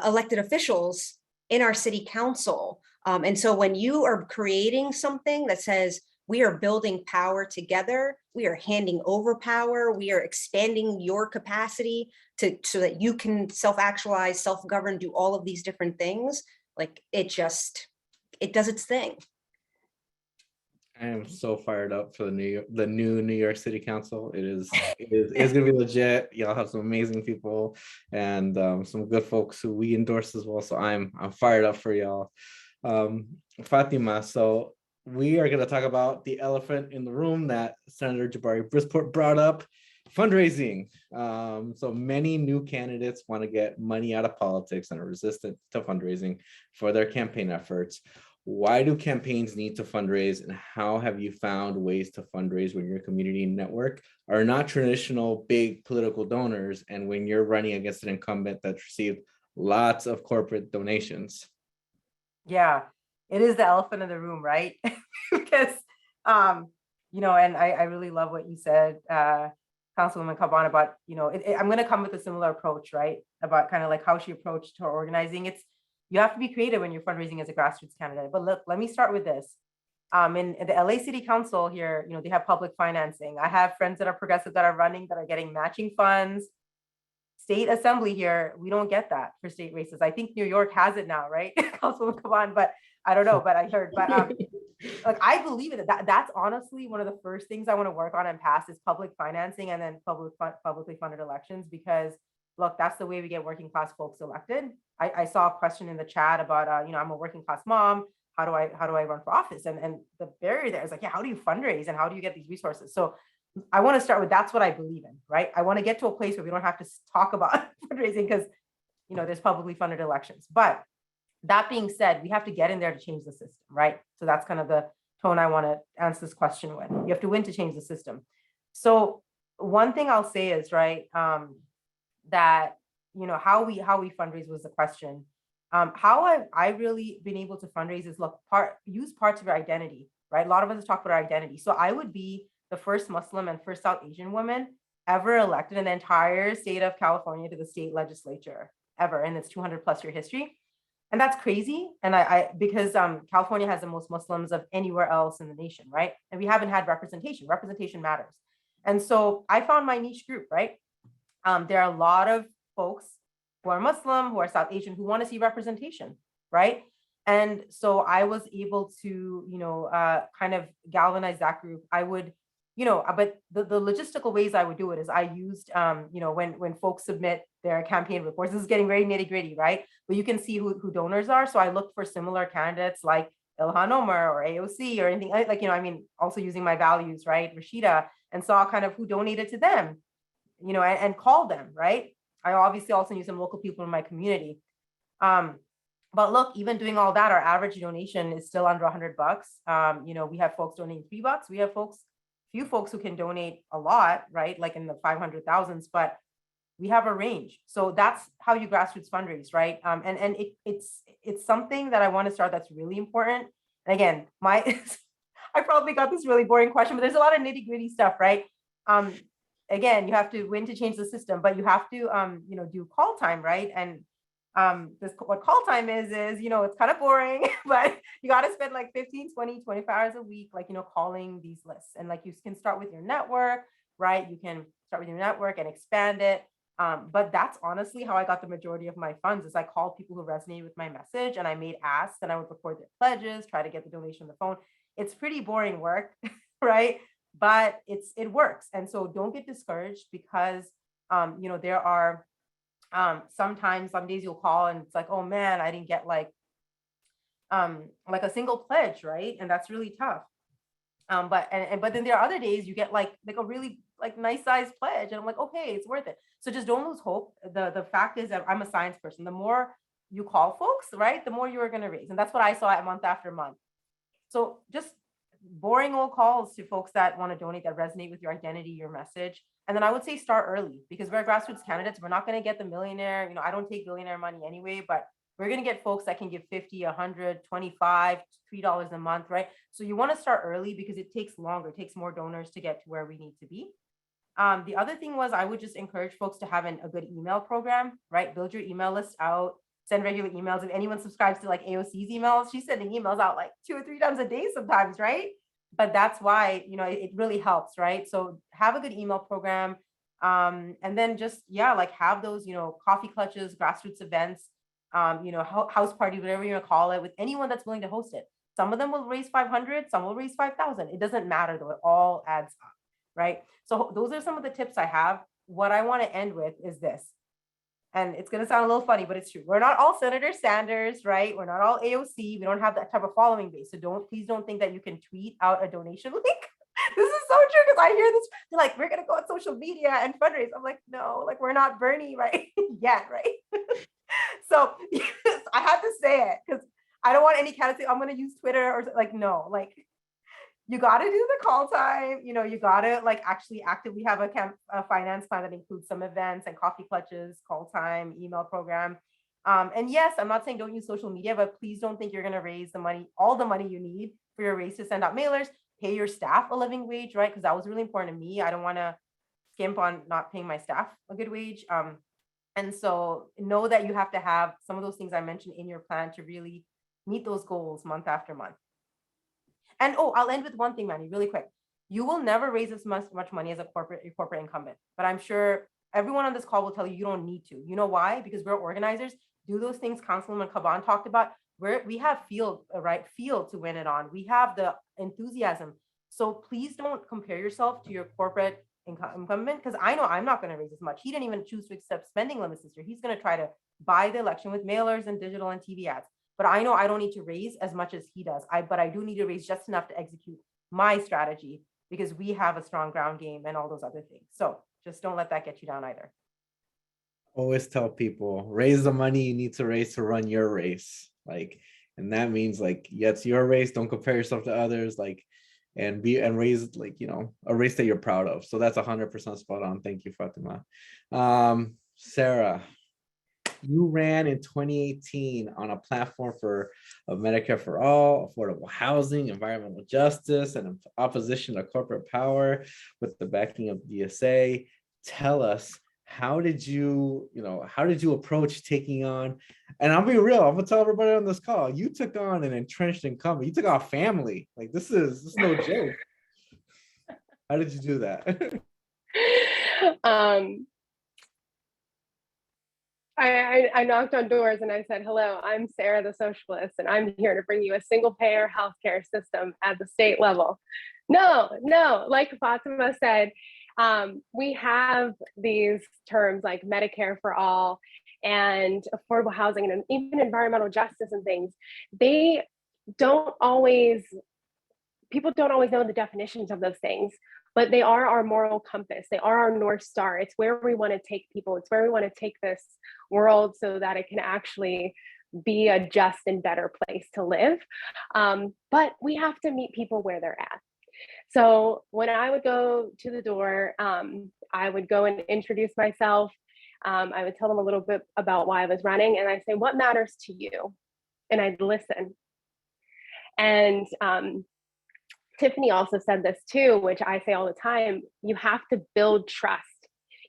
elected officials in our city council. And so when you are creating something that says, we are building power together, we are handing over power, we are expanding your capacity so that you can self-actualize, self-govern, do all of these different things, like, it does its thing. I am so fired up for the new New York City Council. It's gonna be legit. Y'all have some amazing people and some good folks who we endorse as well. So I'm fired up for y'all. Fatima, so we are going to talk about the elephant in the room that Senator Jabari Brisport brought up, fundraising. So many new candidates want to get money out of politics and are resistant to fundraising for their campaign efforts. Why do campaigns need to fundraise, and how have you found ways to fundraise when your community network are not traditional big political donors and when you're running against an incumbent that's received lots of corporate donations? Yeah, it is the elephant in the room, right? Because, and I really love what you said, Councilwoman Caban, about, I'm going to come with a similar approach, right? About kind of like how she approached her organizing. You have to be creative when you're fundraising as a grassroots candidate. But look, let me start with this. In the LA City Council here, they have public financing. I have friends that are progressive that are running, that are getting matching funds. State assembly here, we don't get that for state races. I think New York has it now, right? Councilwoman Caban, but I don't know, but I heard, but like I believe in it. That's honestly one of the first things I want to work on and pass is public financing and then publicly funded elections, because look, that's the way we get working class folks elected. I saw a question in the chat about, I'm a working class mom. How do I run for office? And the barrier there is like, yeah, how do you fundraise and how do you get these resources? So I want to start with, that's what I believe in, right? I want to get to a place where we don't have to talk about fundraising because, there's publicly funded elections. But that being said, we have to get in there to change the system, right? So that's kind of the tone I want to answer this question with. You have to win to change the system. So one thing I'll say is, right, that, how we fundraise was the question. How I've really been able to fundraise is use parts of your identity, right? A lot of us talk about our identity. So I would be the first Muslim and first South Asian woman ever elected in the entire state of California to the state legislature ever in its 200+ year history. And that's crazy. And because California has the most Muslims of anywhere else in the nation, right? And we haven't had representation. Representation matters. And so I found my niche group, right? There are a lot of folks who are Muslim, who are South Asian, who want to see representation, right? And so I was able to, kind of galvanize that group. I would, but the logistical ways I would do it is I used, when folks submit their campaign reports, this is getting very nitty gritty, right? But you can see who donors are. So I looked for similar candidates like Ilhan Omar or AOC or anything like, also using my values, right? Rashida, and saw kind of who donated to them, and called them, right? I obviously also use some local people in my community. But look, even doing all that, our average donation is still under $100. We have folks donating $3. We have few folks who can donate a lot, right? Like in the 500,000s, but we have a range. So that's how you grassroots fundraise, right? And it's something that I want to start that's really important. And again, I probably got this really boring question, but there's a lot of nitty gritty stuff, right? Again, you have to win to change the system, but you have to, do call time, right? And what call time is, it's kind of boring, but you got to spend like 15, 20, 25 hours a week, like, calling these lists. And like, you can start with your network, right? You can start with your network and expand it. But that's honestly how I got the majority of my funds is I called people who resonated with my message and I made asks and I would record their pledges, try to get the donation on the phone. It's pretty boring work, right? But it works. And so don't get discouraged because, there are sometimes some days you'll call and it's like, oh man, I didn't get like a single pledge, right? And that's really tough. But then there are other days you get like a really like nice sized pledge and I'm like, okay, it's worth it. So just don't lose hope. The fact is that I'm a science person. The more you call folks, right, the more you're going to raise. And that's what I saw month after month. So just boring old calls to folks that want to donate, that resonate with your identity, your message. And then I would say start early because we're grassroots candidates. We're not going to get the millionaire. I don't take billionaire money anyway, but we're going to get folks that can give 50, 100, 25, $3 a month, right? So you want to start early because it takes longer. It takes more donors to get to where we need to be. The other thing was I would just encourage folks to have a good email program, right? Build your email list out, send regular emails. If anyone subscribes to like AOC's emails, she's sending emails out like 2 or 3 times a day sometimes, right? But that's why, it really helps, right? So have a good email program. And then just, like have those, coffee clutches, grassroots events, house party, whatever you want to call it, with anyone that's willing to host it. Some of them will raise 500, some will raise 5,000. It doesn't matter though, it all adds up, right? So those are some of the tips I have. What I want to end with is this. And it's going to sound a little funny, but it's true. We're not all Senator Sanders, right? We're not all AOC. We don't have that type of following base. So please don't think that you can tweet out a donation link. This is so true, because I hear this, they're like, we're going to go on social media and fundraise. I'm like, no, like, we're not Bernie, right? Yet, right? So yes, I had to say it, because I don't want any candidates to say, I'm going to use Twitter, or like, no, like, you got to do the call time, you know, you got to like actually actively have a finance plan that includes some events and coffee clutches, call time, email program. And yes, I'm not saying don't use social media, but please don't think you're going to raise the money, all the money you need for your race to send out mailers, pay your staff a living wage, right? Because that was really important to me. I don't want to skimp on not paying my staff a good wage. And so know that you have to have some of those things I mentioned in your plan to really meet those goals month after month. And I'll end with one thing, Manny, really quick. You will never raise as much money as a corporate incumbent, but I'm sure everyone on this call will tell you you don't need to. You know why? Because we're organizers. Do those things Councilwoman Caban talked about. We have field to win it on. We have the enthusiasm. So please don't compare yourself to your corporate incumbent, because I know I'm not going to raise as much. He didn't even choose to accept spending limits this year. He's going to try to buy the election with mailers and digital and TV ads. But I know I don't need to raise as much as he does. But I do need to raise just enough to execute my strategy, because we have a strong ground game and all those other things. So just don't let that get you down either. Always tell people, raise the money you need to raise to run your race. Like, and that means like, yeah, it's your race. Don't compare yourself to others. Like, and raise, like, you know, a race that you're proud of. So that's 100% spot on. Thank you, Fatima. Sarah, you ran in 2018 on a platform of Medicare for all, affordable housing, environmental justice, and opposition to corporate power with the backing of DSA. Tell us, how did you approach taking on, and I'll be real, I'm gonna tell everybody on this call, you took on an entrenched incumbent, you took on a family. Like, this is no joke. How did you do that? I knocked on doors and I said, hello, I'm Sarah the Socialist, and I'm here to bring you a single payer healthcare system at the state level. No, like Fatima said, we have these terms like Medicare for all and affordable housing and even environmental justice and things. People don't always know the definitions of those things, but they are our moral compass. They are our North Star. It's where we want to take people. It's where we want to take this world so that it can actually be a just and better place to live. But we have to meet people where they're at. So when I would go to the door, I would go and introduce myself. I would tell them a little bit about why I was running, and I'd say, what matters to you? And I'd listen. And Tiffany also said this too, which I say all the time, you have to build trust.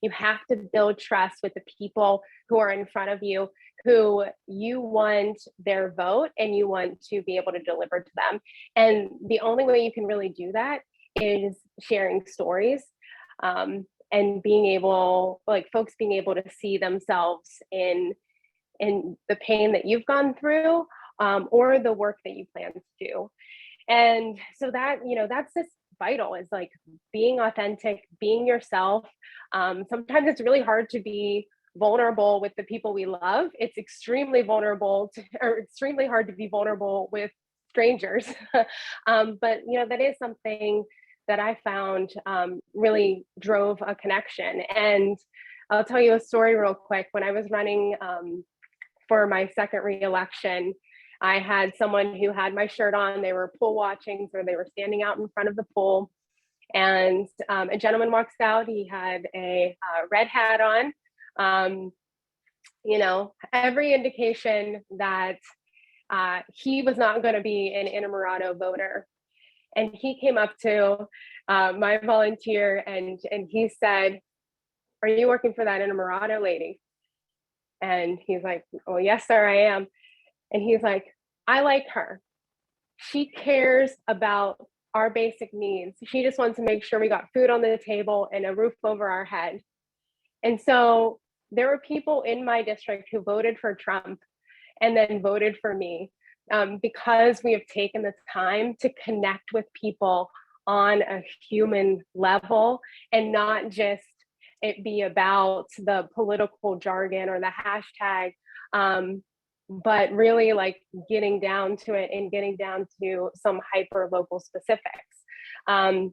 You have to build trust with the people who are in front of you, who you want their vote and you want to be able to deliver to them. And the only way you can really do that is sharing stories, and being able, like, folks being able to see themselves in the pain that you've gone through, or the work that you plan to do. And so that, that's just vital, is like being authentic, being yourself. Sometimes it's really hard to be vulnerable with the people we love. It's extremely extremely hard to be vulnerable with strangers. But that is something that I found really drove a connection. And I'll tell you a story real quick. When I was running for my second re-election, I had someone who had my shirt on. They were pool watching, so they were standing out in front of the pool. And a gentleman walks out. He had a red hat on. Every indication that he was not going to be an Inamorado voter. And he came up to my volunteer and he said, "Are you working for that Inamorado lady?" And he's like, "Oh, yes, sir, I am." And he's like, "I like her. She cares about our basic needs. She just wants to make sure we got food on the table and a roof over our head." And so there were people in my district who voted for Trump and then voted for me, because we have taken the time to connect with people on a human level and not just it be about the political jargon or the hashtag, but really like getting down to it and getting down to some hyper local specifics. And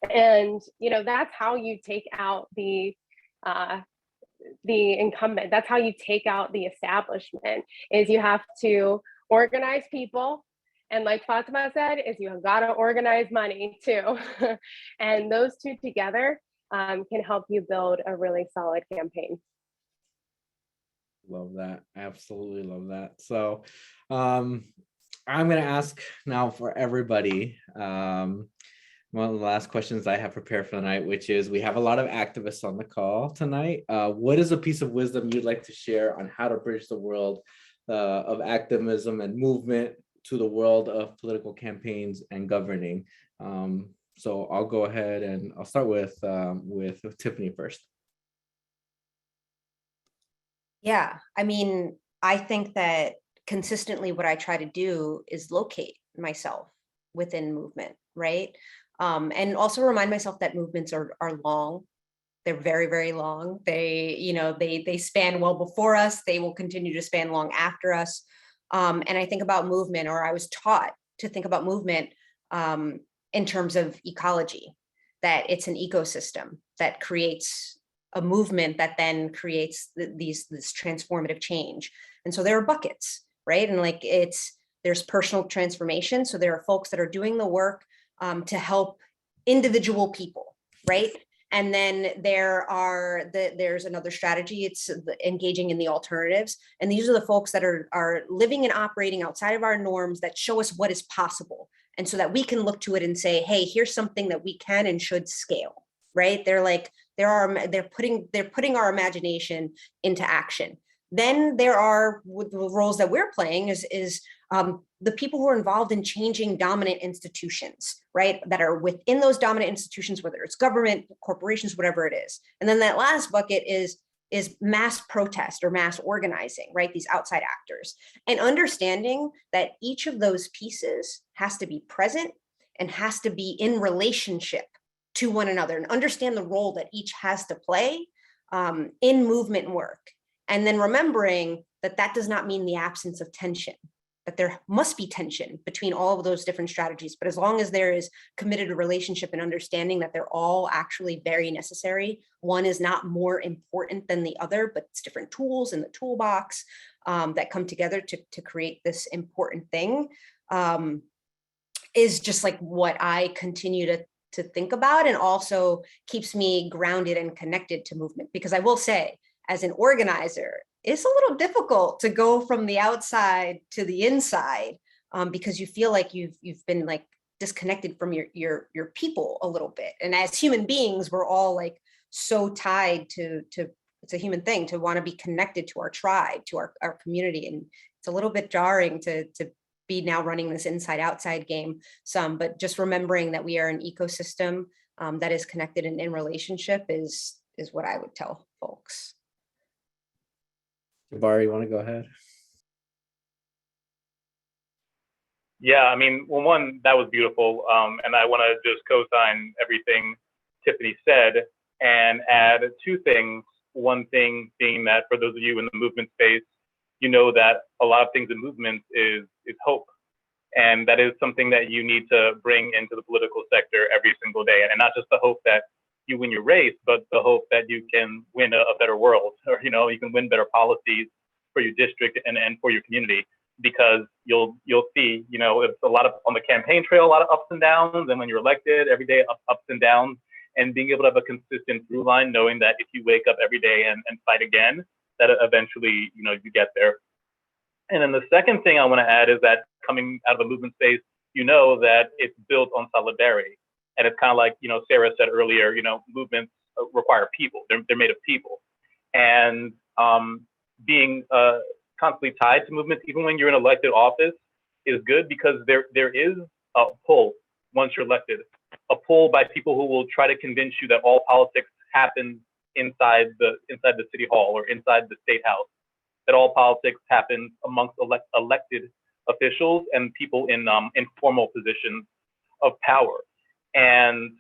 that's how you take out the incumbent. That's how you take out the establishment, is you have to organize people. And like Fatima said, is you have got to organize money too. And those two together can help you build a really solid campaign. Love that. Absolutely love that. So I'm going to ask now for everybody. One of the last questions I have prepared for the night, which is, we have a lot of activists on the call tonight. What is a piece of wisdom you'd like to share on how to bridge the world of activism and movement to the world of political campaigns and governing? So I'll go ahead and I'll start with Tiffany first. Yeah, I mean, I think that consistently what I try to do is locate myself within movement, right? And also remind myself that movements are long. They're very, very long. They span well before us. They will continue to span long after us. And I think about movement, or I was taught to think about movement in terms of ecology, that it's an ecosystem that creates a movement that then creates this transformative change. And so there are buckets, right? And like there's personal transformation. So there are folks that are doing the work to help individual people, right? And then there's another strategy. It's engaging in the alternatives. And these are the folks that are living and operating outside of our norms, that show us what is possible. And so that we can look to it and say, hey, here's something that we can and should scale, right? They're putting our imagination into action. Then there are, with the roles that we're playing, is the people who are involved in changing dominant institutions, right? That are within those dominant institutions, whether it's government, corporations, whatever it is. And then that last bucket is mass protest or mass organizing, right? These outside actors. And understanding that each of those pieces has to be present and has to be in relationship to one another, and understand the role that each has to play in movement work. And then remembering that that does not mean the absence of tension, that there must be tension between all of those different strategies. But as long as there is committed relationship and understanding that they're all actually very necessary, one is not more important than the other, but it's different tools in the toolbox that come together to create this important thing, is just like what I continue to think about, and also keeps me grounded and connected to movement. Because I will say, as an organizer, it's a little difficult to go from the outside to the inside, because you feel like you've been like disconnected from your people a little bit. And as human beings, we're all like so tied to it's a human thing to want to be connected to our tribe, to our community. And it's a little bit jarring to be now running this inside outside game but just remembering that we are an ecosystem that is connected and in relationship is what I would tell folks. Jabari, you want to go ahead? Yeah, I mean, well, one, that was beautiful. And I want to just co-sign everything Tiffany said and add two things. One thing being that for those of you in the movement space, you know that a lot of things in movements is hope. And that is something that you need to bring into the political sector every single day. And not just the hope that you win your race, but the hope that you can win a better world, or, you can win better policies for your district and for your community, because you'll see, it's a lot of, on the campaign trail, a lot of ups and downs. And when you're elected, every day ups and downs, and being able to have a consistent through line, knowing that if you wake up every day and fight again, that eventually, you get there. And then the second thing I want to add is that coming out of a movement space, that it's built on solidarity. And it's kind of like, Sarah said earlier, movements require people. They're made of people. And being constantly tied to movements, even when you're in elected office, is good, because there is a pull once you're elected, a pull by people who will try to convince you that all politics happens inside the city hall or inside the state house, that all politics happens amongst elected officials and people in formal positions of power. And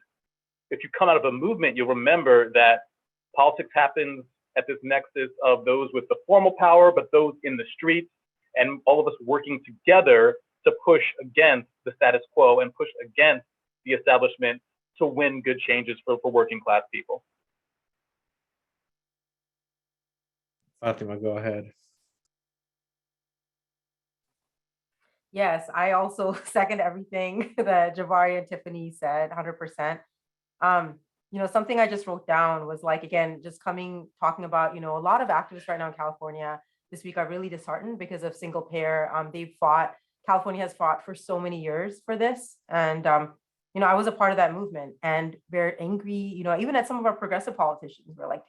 if you come out of a movement, you'll remember that Politics happens at this nexus of those with the formal power, but those in the streets, and all of us working together to push against the status quo and push against the establishment to win good changes for working class people. Fatima, go ahead. Yes, I also second everything that Javari and Tiffany said, 100%. Something I just wrote down was like, again, just talking about, a lot of activists right now in California this week are really disheartened because of single payer. California has fought for so many years for this. And, I was a part of that movement, and very angry, even at some of our progressive politicians were like,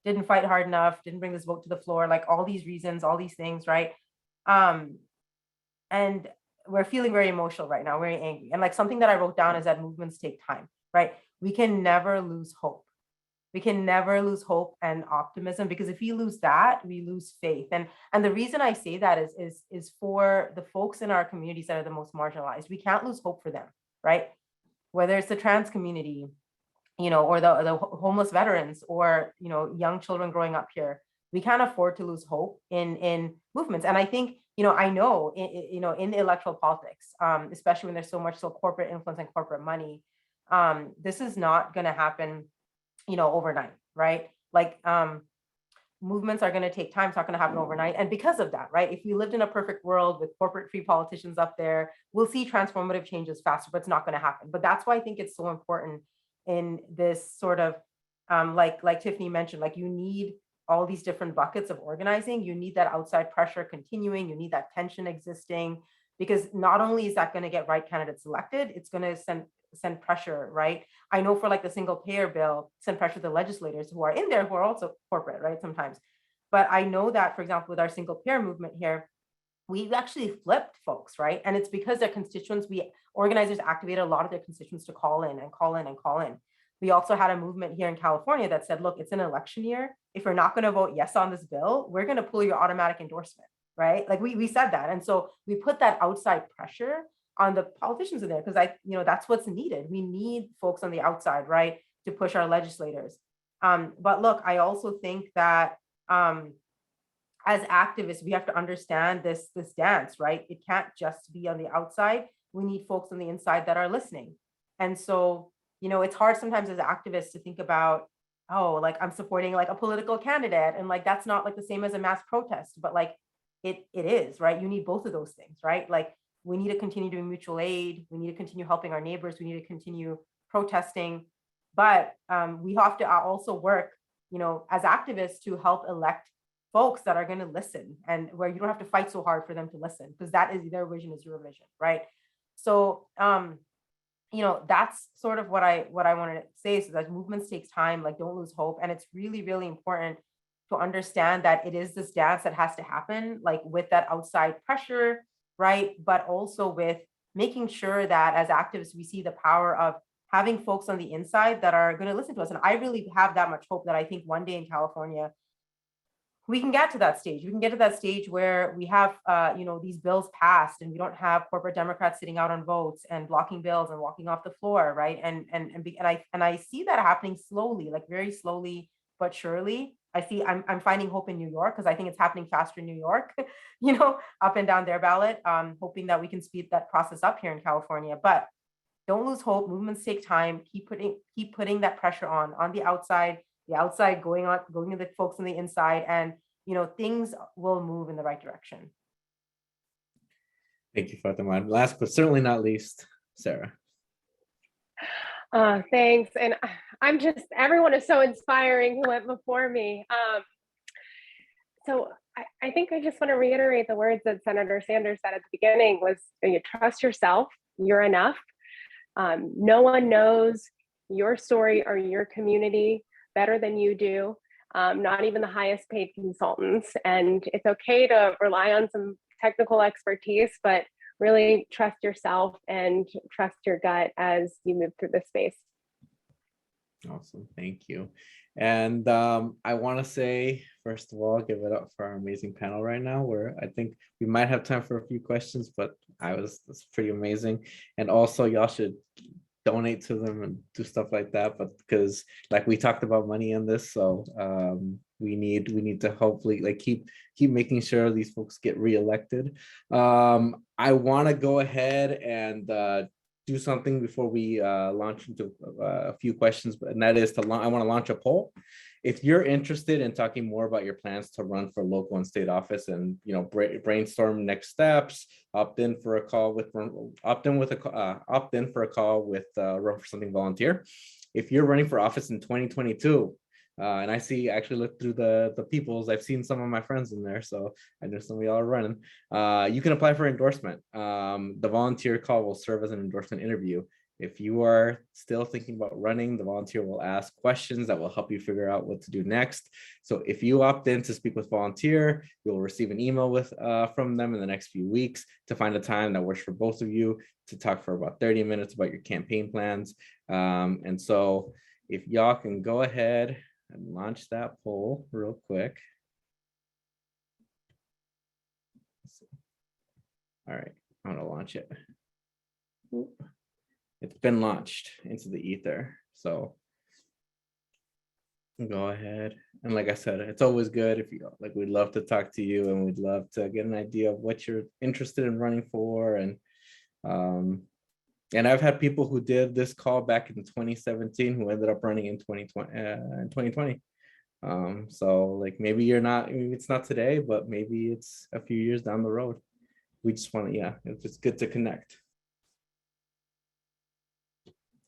didn't fight hard enough, didn't bring this vote to the floor, like all these reasons, all these things, right? And we're feeling very emotional right now, very angry. And like something that I wrote down is that movements take time, right? We can never lose hope. We can never lose hope and optimism, because if we lose that, we lose faith. And the reason I say that is for the folks in our communities that are the most marginalized. We can't lose hope for them, right? Whether it's the trans community, or the homeless veterans, or young children growing up here, we can't afford to lose hope in movements. And I think I know in electoral politics, especially when there's so much corporate influence and corporate money, this is not going to happen overnight, right? Like movements are going to take time. It's not going to happen overnight. And because of that, right, if we lived in a perfect world with corporate free politicians up there, we'll see transformative changes faster, but it's not going to happen. But that's why I think it's so important in this sort of like Tiffany mentioned, like you need all these different buckets of organizing. You need that outside pressure continuing, you need that tension existing, because not only is that going to get right candidates elected, it's going to send pressure, right? I know for like the single payer bill, send pressure to the legislators who are in there, who are also corporate, right, sometimes. But I know that, for example, with our single payer movement here, we've actually flipped folks, right? And it's because their constituents, organizers activated a lot of their constituents to call in and call in and call in. We also had a movement here in California that said, look, it's an election year. If you're not going to vote yes on this bill, we're going to pull your automatic endorsement, right? Like we said that. And so we put that outside pressure on the politicians in there, because that's what's needed. We need folks on the outside, right, to push our legislators. But look, I also think that as activists, we have to understand this dance, right? It can't just be on the outside. We need folks on the inside that are listening. And so, it's hard sometimes as activists to think about, oh, like I'm supporting like a political candidate, and like that's not like the same as a mass protest, but like it is, right? You need both of those things, right? Like we need to continue doing mutual aid, we need to continue helping our neighbors, we need to continue protesting, but we have to also work, as activists to help elect folks that are going to listen, and where you don't have to fight so hard for them to listen, because that is their vision is your vision, right? So that's sort of what I wanted to say, so that movements takes time, like don't lose hope. And it's really, really important to understand that it is this dance that has to happen, like with that outside pressure, right? But also with making sure that as activists, we see the power of having folks on the inside that are going to listen to us. And I really have that much hope that I think one day in California, we can get to that stage. We can get to that stage where we have, these bills passed, and we don't have corporate Democrats sitting out on votes and blocking bills and walking off the floor, right? And I see that happening slowly, like very slowly but surely. I'm finding hope in New York, because I think it's happening faster in New York, up and down their ballot. Hoping that we can speed that process up here in California. But don't lose hope. Movements take time. Keep putting that pressure on the outside going to the folks on the inside, and things will move in the right direction. Thank you, Fatima. Last but certainly not least, Sarah. Thanks. And everyone is so inspiring who went before me. So I think I just want to reiterate the words that Senator Sanders said at the beginning was, you trust yourself, you're enough. No one knows your story or your community better than you do, not even the highest paid consultants. And it's okay to rely on some technical expertise, but really trust yourself and trust your gut as you move through this space. Awesome, thank you. And I want to say, first of all, give it up for our amazing panel right now, where I think we might have time for a few questions, but that's pretty amazing. And also, y'all should donate to them and do stuff like that, but because like we talked about money in this, so we need to hopefully like keep making sure these folks get reelected. I want to go ahead and do something before we launch into a few questions, and that is I want to launch a poll. If you're interested in talking more about your plans to run for local and state office, and brainstorm next steps, opt in for a call with Run for Something Volunteer. If you're running for office in 2022, and I actually look through the peoples, I've seen some of my friends in there, so I know some of y'all are running. You can apply for endorsement. The volunteer call will serve as an endorsement interview. If you are still thinking about running, the volunteer will ask questions that will help you figure out what to do next. So if you opt in to speak with volunteer, you'll receive an email from them in the next few weeks to find a time that works for both of you to talk for about 30 minutes about your campaign plans. And so if y'all can go ahead and launch that poll real quick. All right, I'm gonna launch it. It's been launched into the ether, so go ahead. And like I said, it's always good if you like, we'd love to talk to you, and we'd love to get an idea of what you're interested in running for. And I've had people who did this call back in 2017 who ended up running in 2020. So like maybe it's not today, but maybe it's a few years down the road. We just want to, it's just good to connect.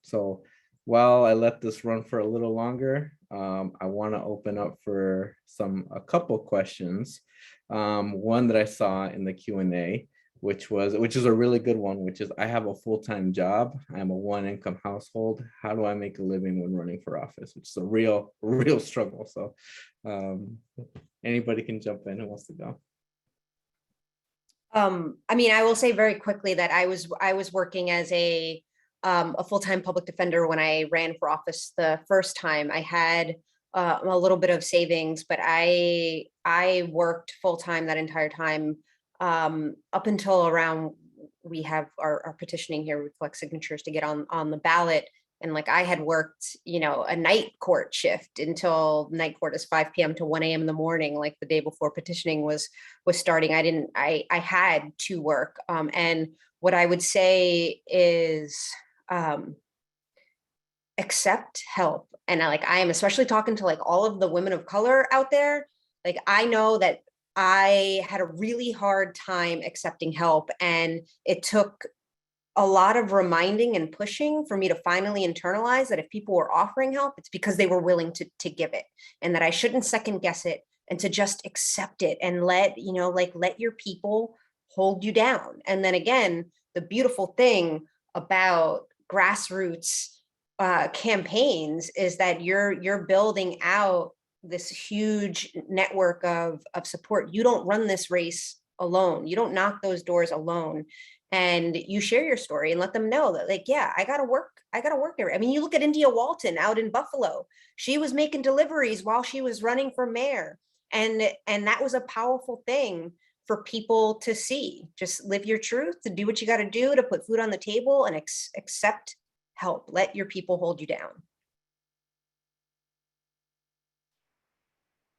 So while I let this run for a little longer, I want to open up for a couple questions. One that I saw in the Q&A, which is a really good one, which is, I have a full-time job. I'm a one-income household. How do I make a living when running for office? Which is a real struggle. So anybody can jump in who wants to go. I mean, I will say very quickly that I was working as a full-time public defender when I ran for office the first time. I had a little bit of savings, but I worked full-time that entire time up until around, we have our petitioning here, we collect signatures to get on the ballot. And like I had worked, a night court shift until night court is 5 p.m. to 1 a.m. in the morning, like the day before petitioning was starting. I had to work. And what I would say is accept help. And I am especially talking to like all of the women of color out there. Like, I know that I had a really hard time accepting help, and it took a lot of reminding and pushing for me to finally internalize that if people were offering help, it's because they were willing to give it, and that I shouldn't second guess it, and to just accept it and let your people hold you down. And then again, the beautiful thing about grassroots campaigns is that you're building out this huge network of support. You don't run this race alone. You don't knock those doors alone. And you share your story and let them know that, like, yeah, I gotta work there. I mean, you look at India Walton out in Buffalo. She was making deliveries while she was running for mayor. And that was a powerful thing for people to see. Just live your truth, to do what you gotta do to put food on the table, and accept help. Let your people hold you down.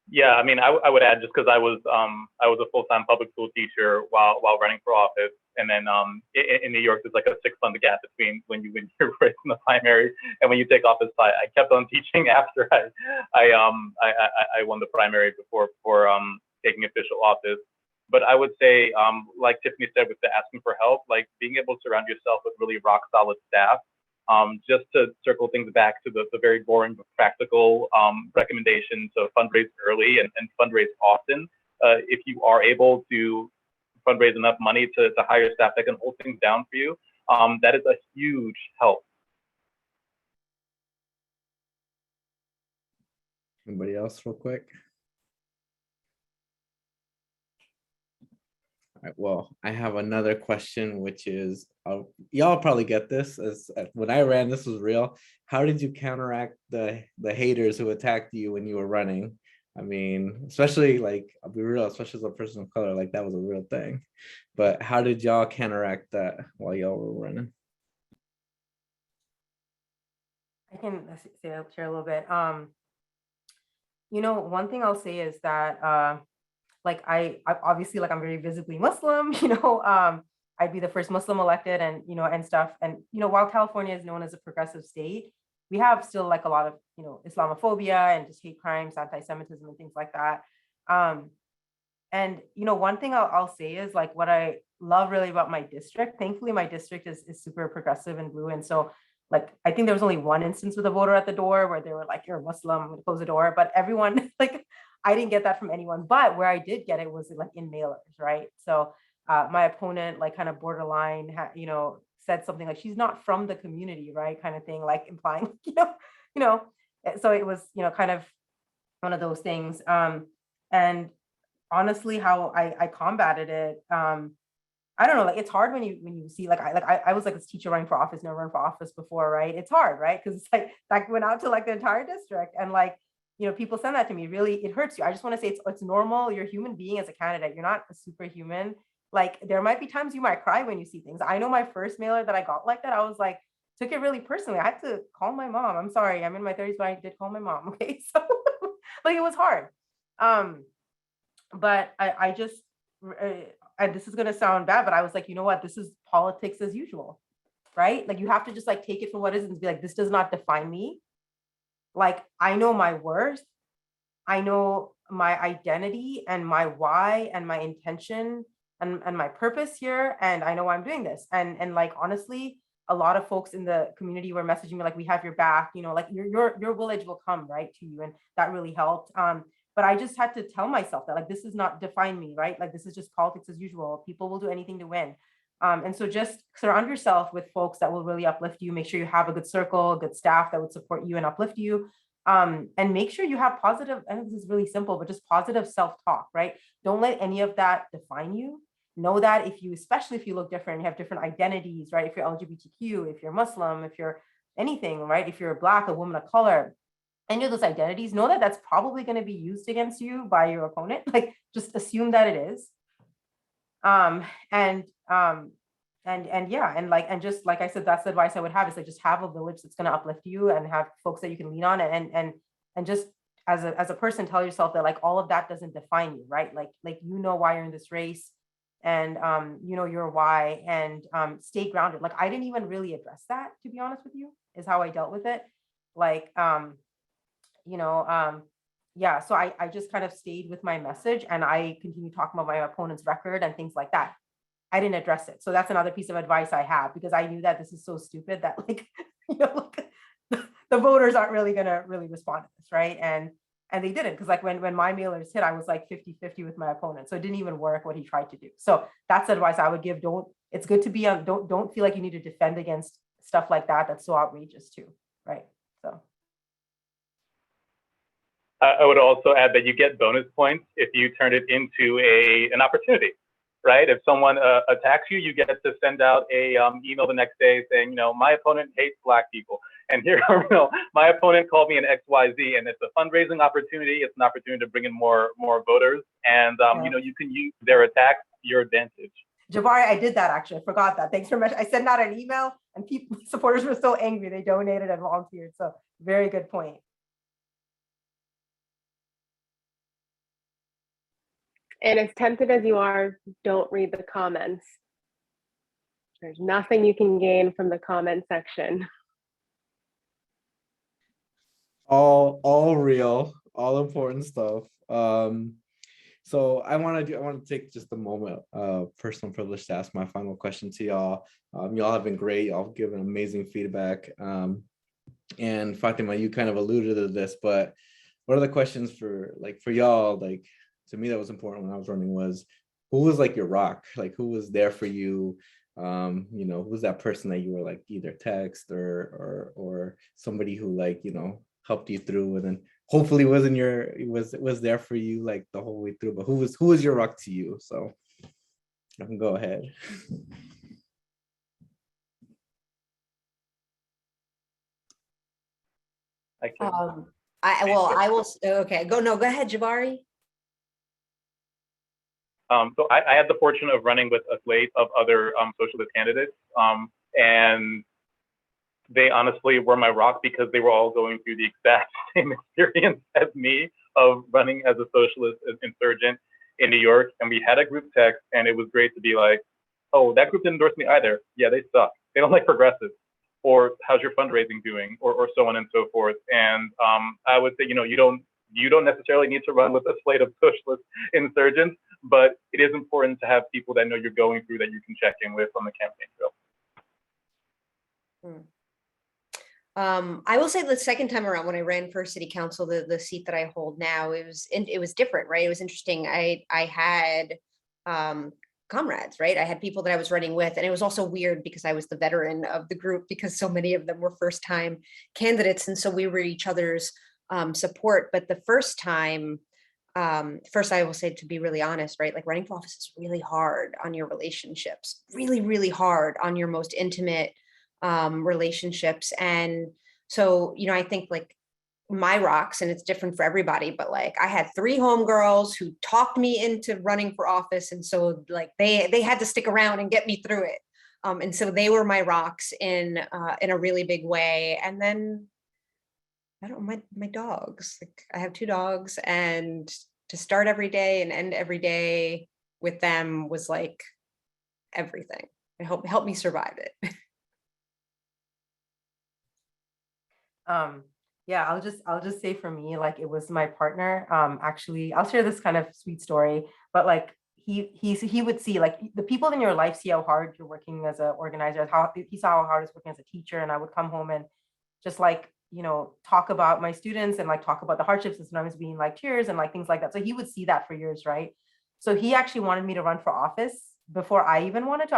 Yeah, I mean, I would add, just because I was a full-time public school teacher while running for office, and then in New York, there's like a 6-month gap between when you win your race in the primary and when you take office. I kept on teaching after I won the primary before taking official office. But I would say, like Tiffany said, with the asking for help, like being able to surround yourself with really rock solid staff. Just to circle things back to the very boring but practical recommendation to fundraise early and fundraise often. If you are able to fundraise enough money to hire staff that can hold things down for you, that is a huge help. Anybody else real quick? All right, well, I have another question, which is, y'all probably get this, as when I ran, this was real. How did you counteract the haters who attacked you when you were running? I mean, especially, like, I'll be real, especially as a person of color, like that was a real thing. But how did y'all counteract that while y'all were running? I can share a little bit. One thing I'll say is that like I obviously, like, I'm very visibly Muslim, I'd be the first Muslim elected, and and stuff. And while California is known as a progressive state, we have still like a lot of Islamophobia and just hate crimes, anti-Semitism, and things like that. Um, and one thing I'll say is, like, what I love really about my district. Thankfully, my district is super progressive and blue, and so, like, I think there was only one instance with a voter at the door where they were like, "You're a Muslim, I'm gonna close the door." But everyone, like, I didn't get that from anyone. But where I did get it was like in mailers, right? So my opponent, like, kind of borderline, said something like, "She's not from the community," right? Kind of thing, like implying, you know. So it was, kind of one of those things. And honestly, how I combated it, I don't know, like, it's hard when you see, like, I was like this teacher running for office, never run for office before, right? It's hard, right? Because it's like that went out to like the entire district, and like, people send that to me. Really, it hurts you. I just want to say it's normal. You're a human being as a candidate. You're not a superhuman. Like, there might be times you might cry when you see things. I know my first mailer that I got like that, I was like, took it really personally. I had to call my mom. I'm sorry, I'm in my 30s, but I did call my mom. Okay, so like, it was hard. Um, but I just, and this is gonna sound bad, but I was like, you know what? This is politics as usual, right? Like, you have to just like take it for what it is and be like, this does not define me. Like, I know my worth, I know my identity and my why and my intention and my purpose here, and I know why I'm doing this. And like, honestly, a lot of folks in the community were messaging me like, we have your back, like, your village will come right to you, and that really helped. But I just had to tell myself that, like, this does not define me, right? Like, this is just politics as usual. People will do anything to win. And so just surround yourself with folks that will really uplift you. Make sure you have a good circle, a good staff that would support you and uplift you. And make sure you have positive, I know this is really simple, but just positive self-talk, right? Don't let any of that define you. Know that if you, especially if you look different, you have different identities, right? If you're LGBTQ, if you're Muslim, if you're anything, right? If you're Black, a woman of color, any of those identities, know that that's probably going to be used against you by your opponent. Like, just assume that it is. Um, and yeah, and like, and just like I said, that's the advice I would have, is like, just have a village that's going to uplift you, and have folks that you can lean on, and just as a person, tell yourself that, like, all of that doesn't define you, right? Like, why you're in this race, and your why, and stay grounded. Like, I didn't even really address that, to be honest with you, is how I dealt with it. Like, you know, yeah, so I just kind of stayed with my message, and I continued talking about my opponent's record and things like that. I didn't address it. So that's another piece of advice I have, because I knew that this is so stupid that, like, like, the voters aren't really gonna really respond to this, right? And they didn't, because like when my mailers hit, I was like 50-50 with my opponent. So it didn't even work what he tried to do. So that's advice I would give. It's good to be on, don't feel like you need to defend against stuff like that. That's so outrageous too, right? So. I would also add that you get bonus points if you turn it into an opportunity, right? If someone attacks you, you get to send out a email the next day saying, my opponent hates Black people, and here, my opponent called me an XYZ, and it's a fundraising opportunity. It's an opportunity to bring in more voters, and you can use their attacks to your advantage. Jabari, I did that actually. I forgot that. Thanks very much. I sent out an email, and supporters were so angry they donated and volunteered. So very good point. And as tempted as you are, don't read the comments. There's nothing you can gain from the comment section. All real, all important stuff. So I want to take just a moment, personal privilege, to ask my final question to y'all. Y'all have been great. Y'all have given amazing feedback. And Fatima, you kind of alluded to this, but what are the questions for y'all? Like, to me, that was important when I was running, was who was like your rock? Like, who was there for you? Who was that person that you were like either text or somebody who, like, helped you through, and then hopefully was there for you like the whole way through. But who was your rock to you? So I can go ahead. I will. Okay, go ahead, Jabari. So I had the fortune of running with a slate of other socialist candidates, and they honestly were my rock because they were all going through the exact same experience as me of running as a socialist insurgent in New York. And we had a group text, and it was great to be like, oh, that group didn't endorse me either. Yeah, they suck. They don't like progressives. Or how's your fundraising doing? Or so on and so forth. And I would say, you don't necessarily need to run with a slate of socialist insurgents, but it is important to have people that know you're going through that you can check in with on the campaign trail. I will say the second time around when I ran for city council, the seat that I hold now, it was different, right? It was interesting. I had comrades, right? I had people that I was running with, and it was also weird because I was the veteran of the group because so many of them were first time candidates. And so we were each other's support. But the first time, first I will say, to be really honest, right? Like running for office is really hard on your relationships, really, really hard on your most intimate relationships. And so, I think like my rocks, and it's different for everybody, but like I had 3 homegirls who talked me into running for office. And so like they had to stick around and get me through it. And so they were my rocks in a really big way. And then I don't know, my dogs, like I have 2 dogs, and to start every day and end every day with them was like everything. It helped me survive it. Yeah, I'll just say for me, like it was my partner. Actually, I'll share this kind of sweet story, but like he would see like the people in your life see how hard you're working as an organizer, how he saw how hard I was working as a teacher, and I would come home and just like, talk about my students and like talk about the hardships and sometimes being like tears and like things like that. So he would see that for years, right? So he actually wanted me to run for office before I even wanted to.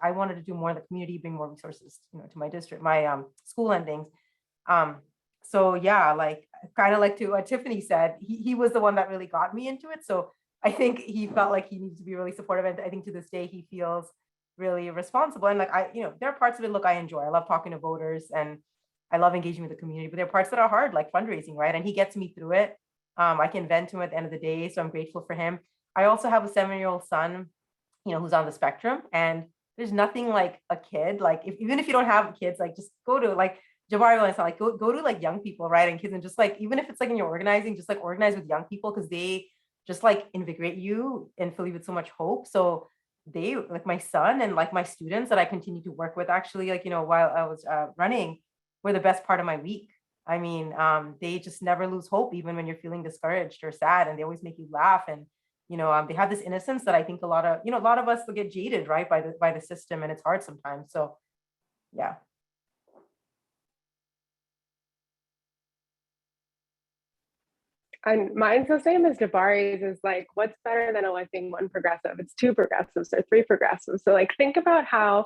I wanted to do more in the community, bring more resources, to my district, my school and things. So yeah, like kind of like to what Tiffany said, he was the one that really got me into it. So I think he felt like he needed to be really supportive. And I think to this day, he feels really responsible. And like, there are parts of it, look, I enjoy. I love talking to voters and I love engaging with the community, but there are parts that are hard, like fundraising, right? And he gets me through it. I can vent to him at the end of the day. So I'm grateful for him. I also have a 7-year-old son, who's on the spectrum, and there's nothing like a kid. Like even if you don't have kids, like just go to like, Jabari, when I saw like go to like young people, right? And kids, and just like, even if it's like in your organizing, just like organize with young people because they just like invigorate you and fill you with so much hope. So they, like my son and like my students that I continue to work with, actually, like, while I was running, were the best part of my week. I mean, they just never lose hope, even when you're feeling discouraged or sad, and they always make you laugh. And they have this innocence that I think a lot of us will get jaded, right, by the system, and it's hard sometimes. So yeah. And mine's the same as Jabari's, is like, what's better than electing 1 progressive? It's 2 progressives or 3 progressives. So like, think about how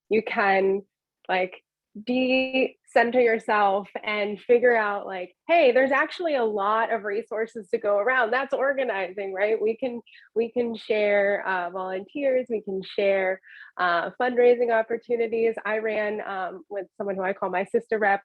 you can like decenter yourself and figure out like, hey, there's actually a lot of resources to go around. That's organizing, right? We can share volunteers, we can share fundraising opportunities. I ran with someone who I call my sister rep,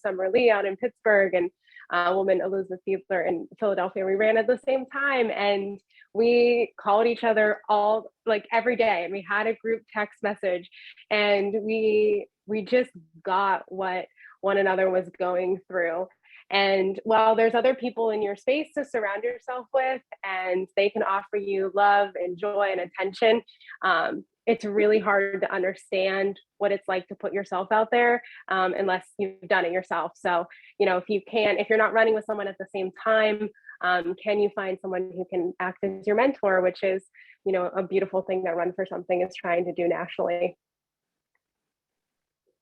Summer Lee, out in Pittsburgh, and a woman, Elizabeth Fiedler, in Philadelphia. We ran at the same time, and we called each other all like every day, and we had a group text message, and we just got what one another was going through. And while there's other people in your space to surround yourself with, and they can offer you love and joy and attention, it's really hard to understand what it's like to put yourself out there unless you've done it yourself. So, if you're not running with someone at the same time, can you find someone who can act as your mentor, which is, a beautiful thing that Run for Something is trying to do nationally.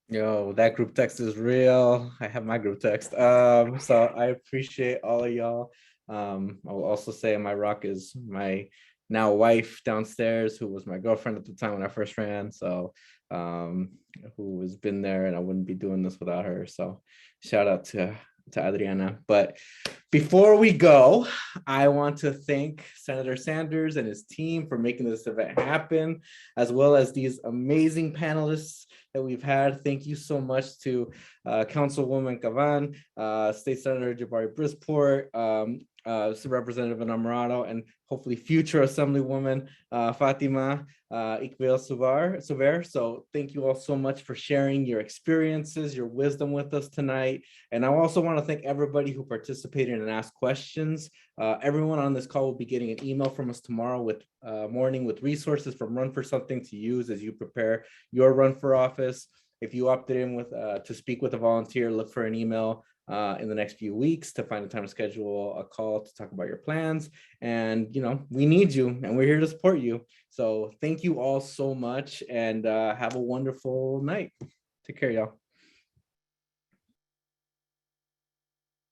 Yo, that group text is real. I have my group text. So I appreciate all of y'all. I will also say my rock is my now wife downstairs, who was my girlfriend at the time when I first ran. So who has been there, and I wouldn't be doing this without her. So shout out to Adriana. But before we go, I want to thank Senator Sanders and his team for making this event happen, as well as these amazing panelists that we've had. Thank you so much to Councilwoman Cavan, State Senator Jabari Brisport, Representative Enamorado, and hopefully future Assemblywoman Fatima Iqbal Suver. So thank you all so much for sharing your experiences, your wisdom with us tonight. And I also want to thank everybody who participated and asked questions. Everyone on this call will be getting an email from us tomorrow morning with resources from Run for Something to use as you prepare your run for office. If you opted in to speak with a volunteer, look for an email in the next few weeks to find a time to schedule a call to talk about your plans. And we need you, and we're here to support you. So thank you all so much, and have a wonderful night. Take care, y'all.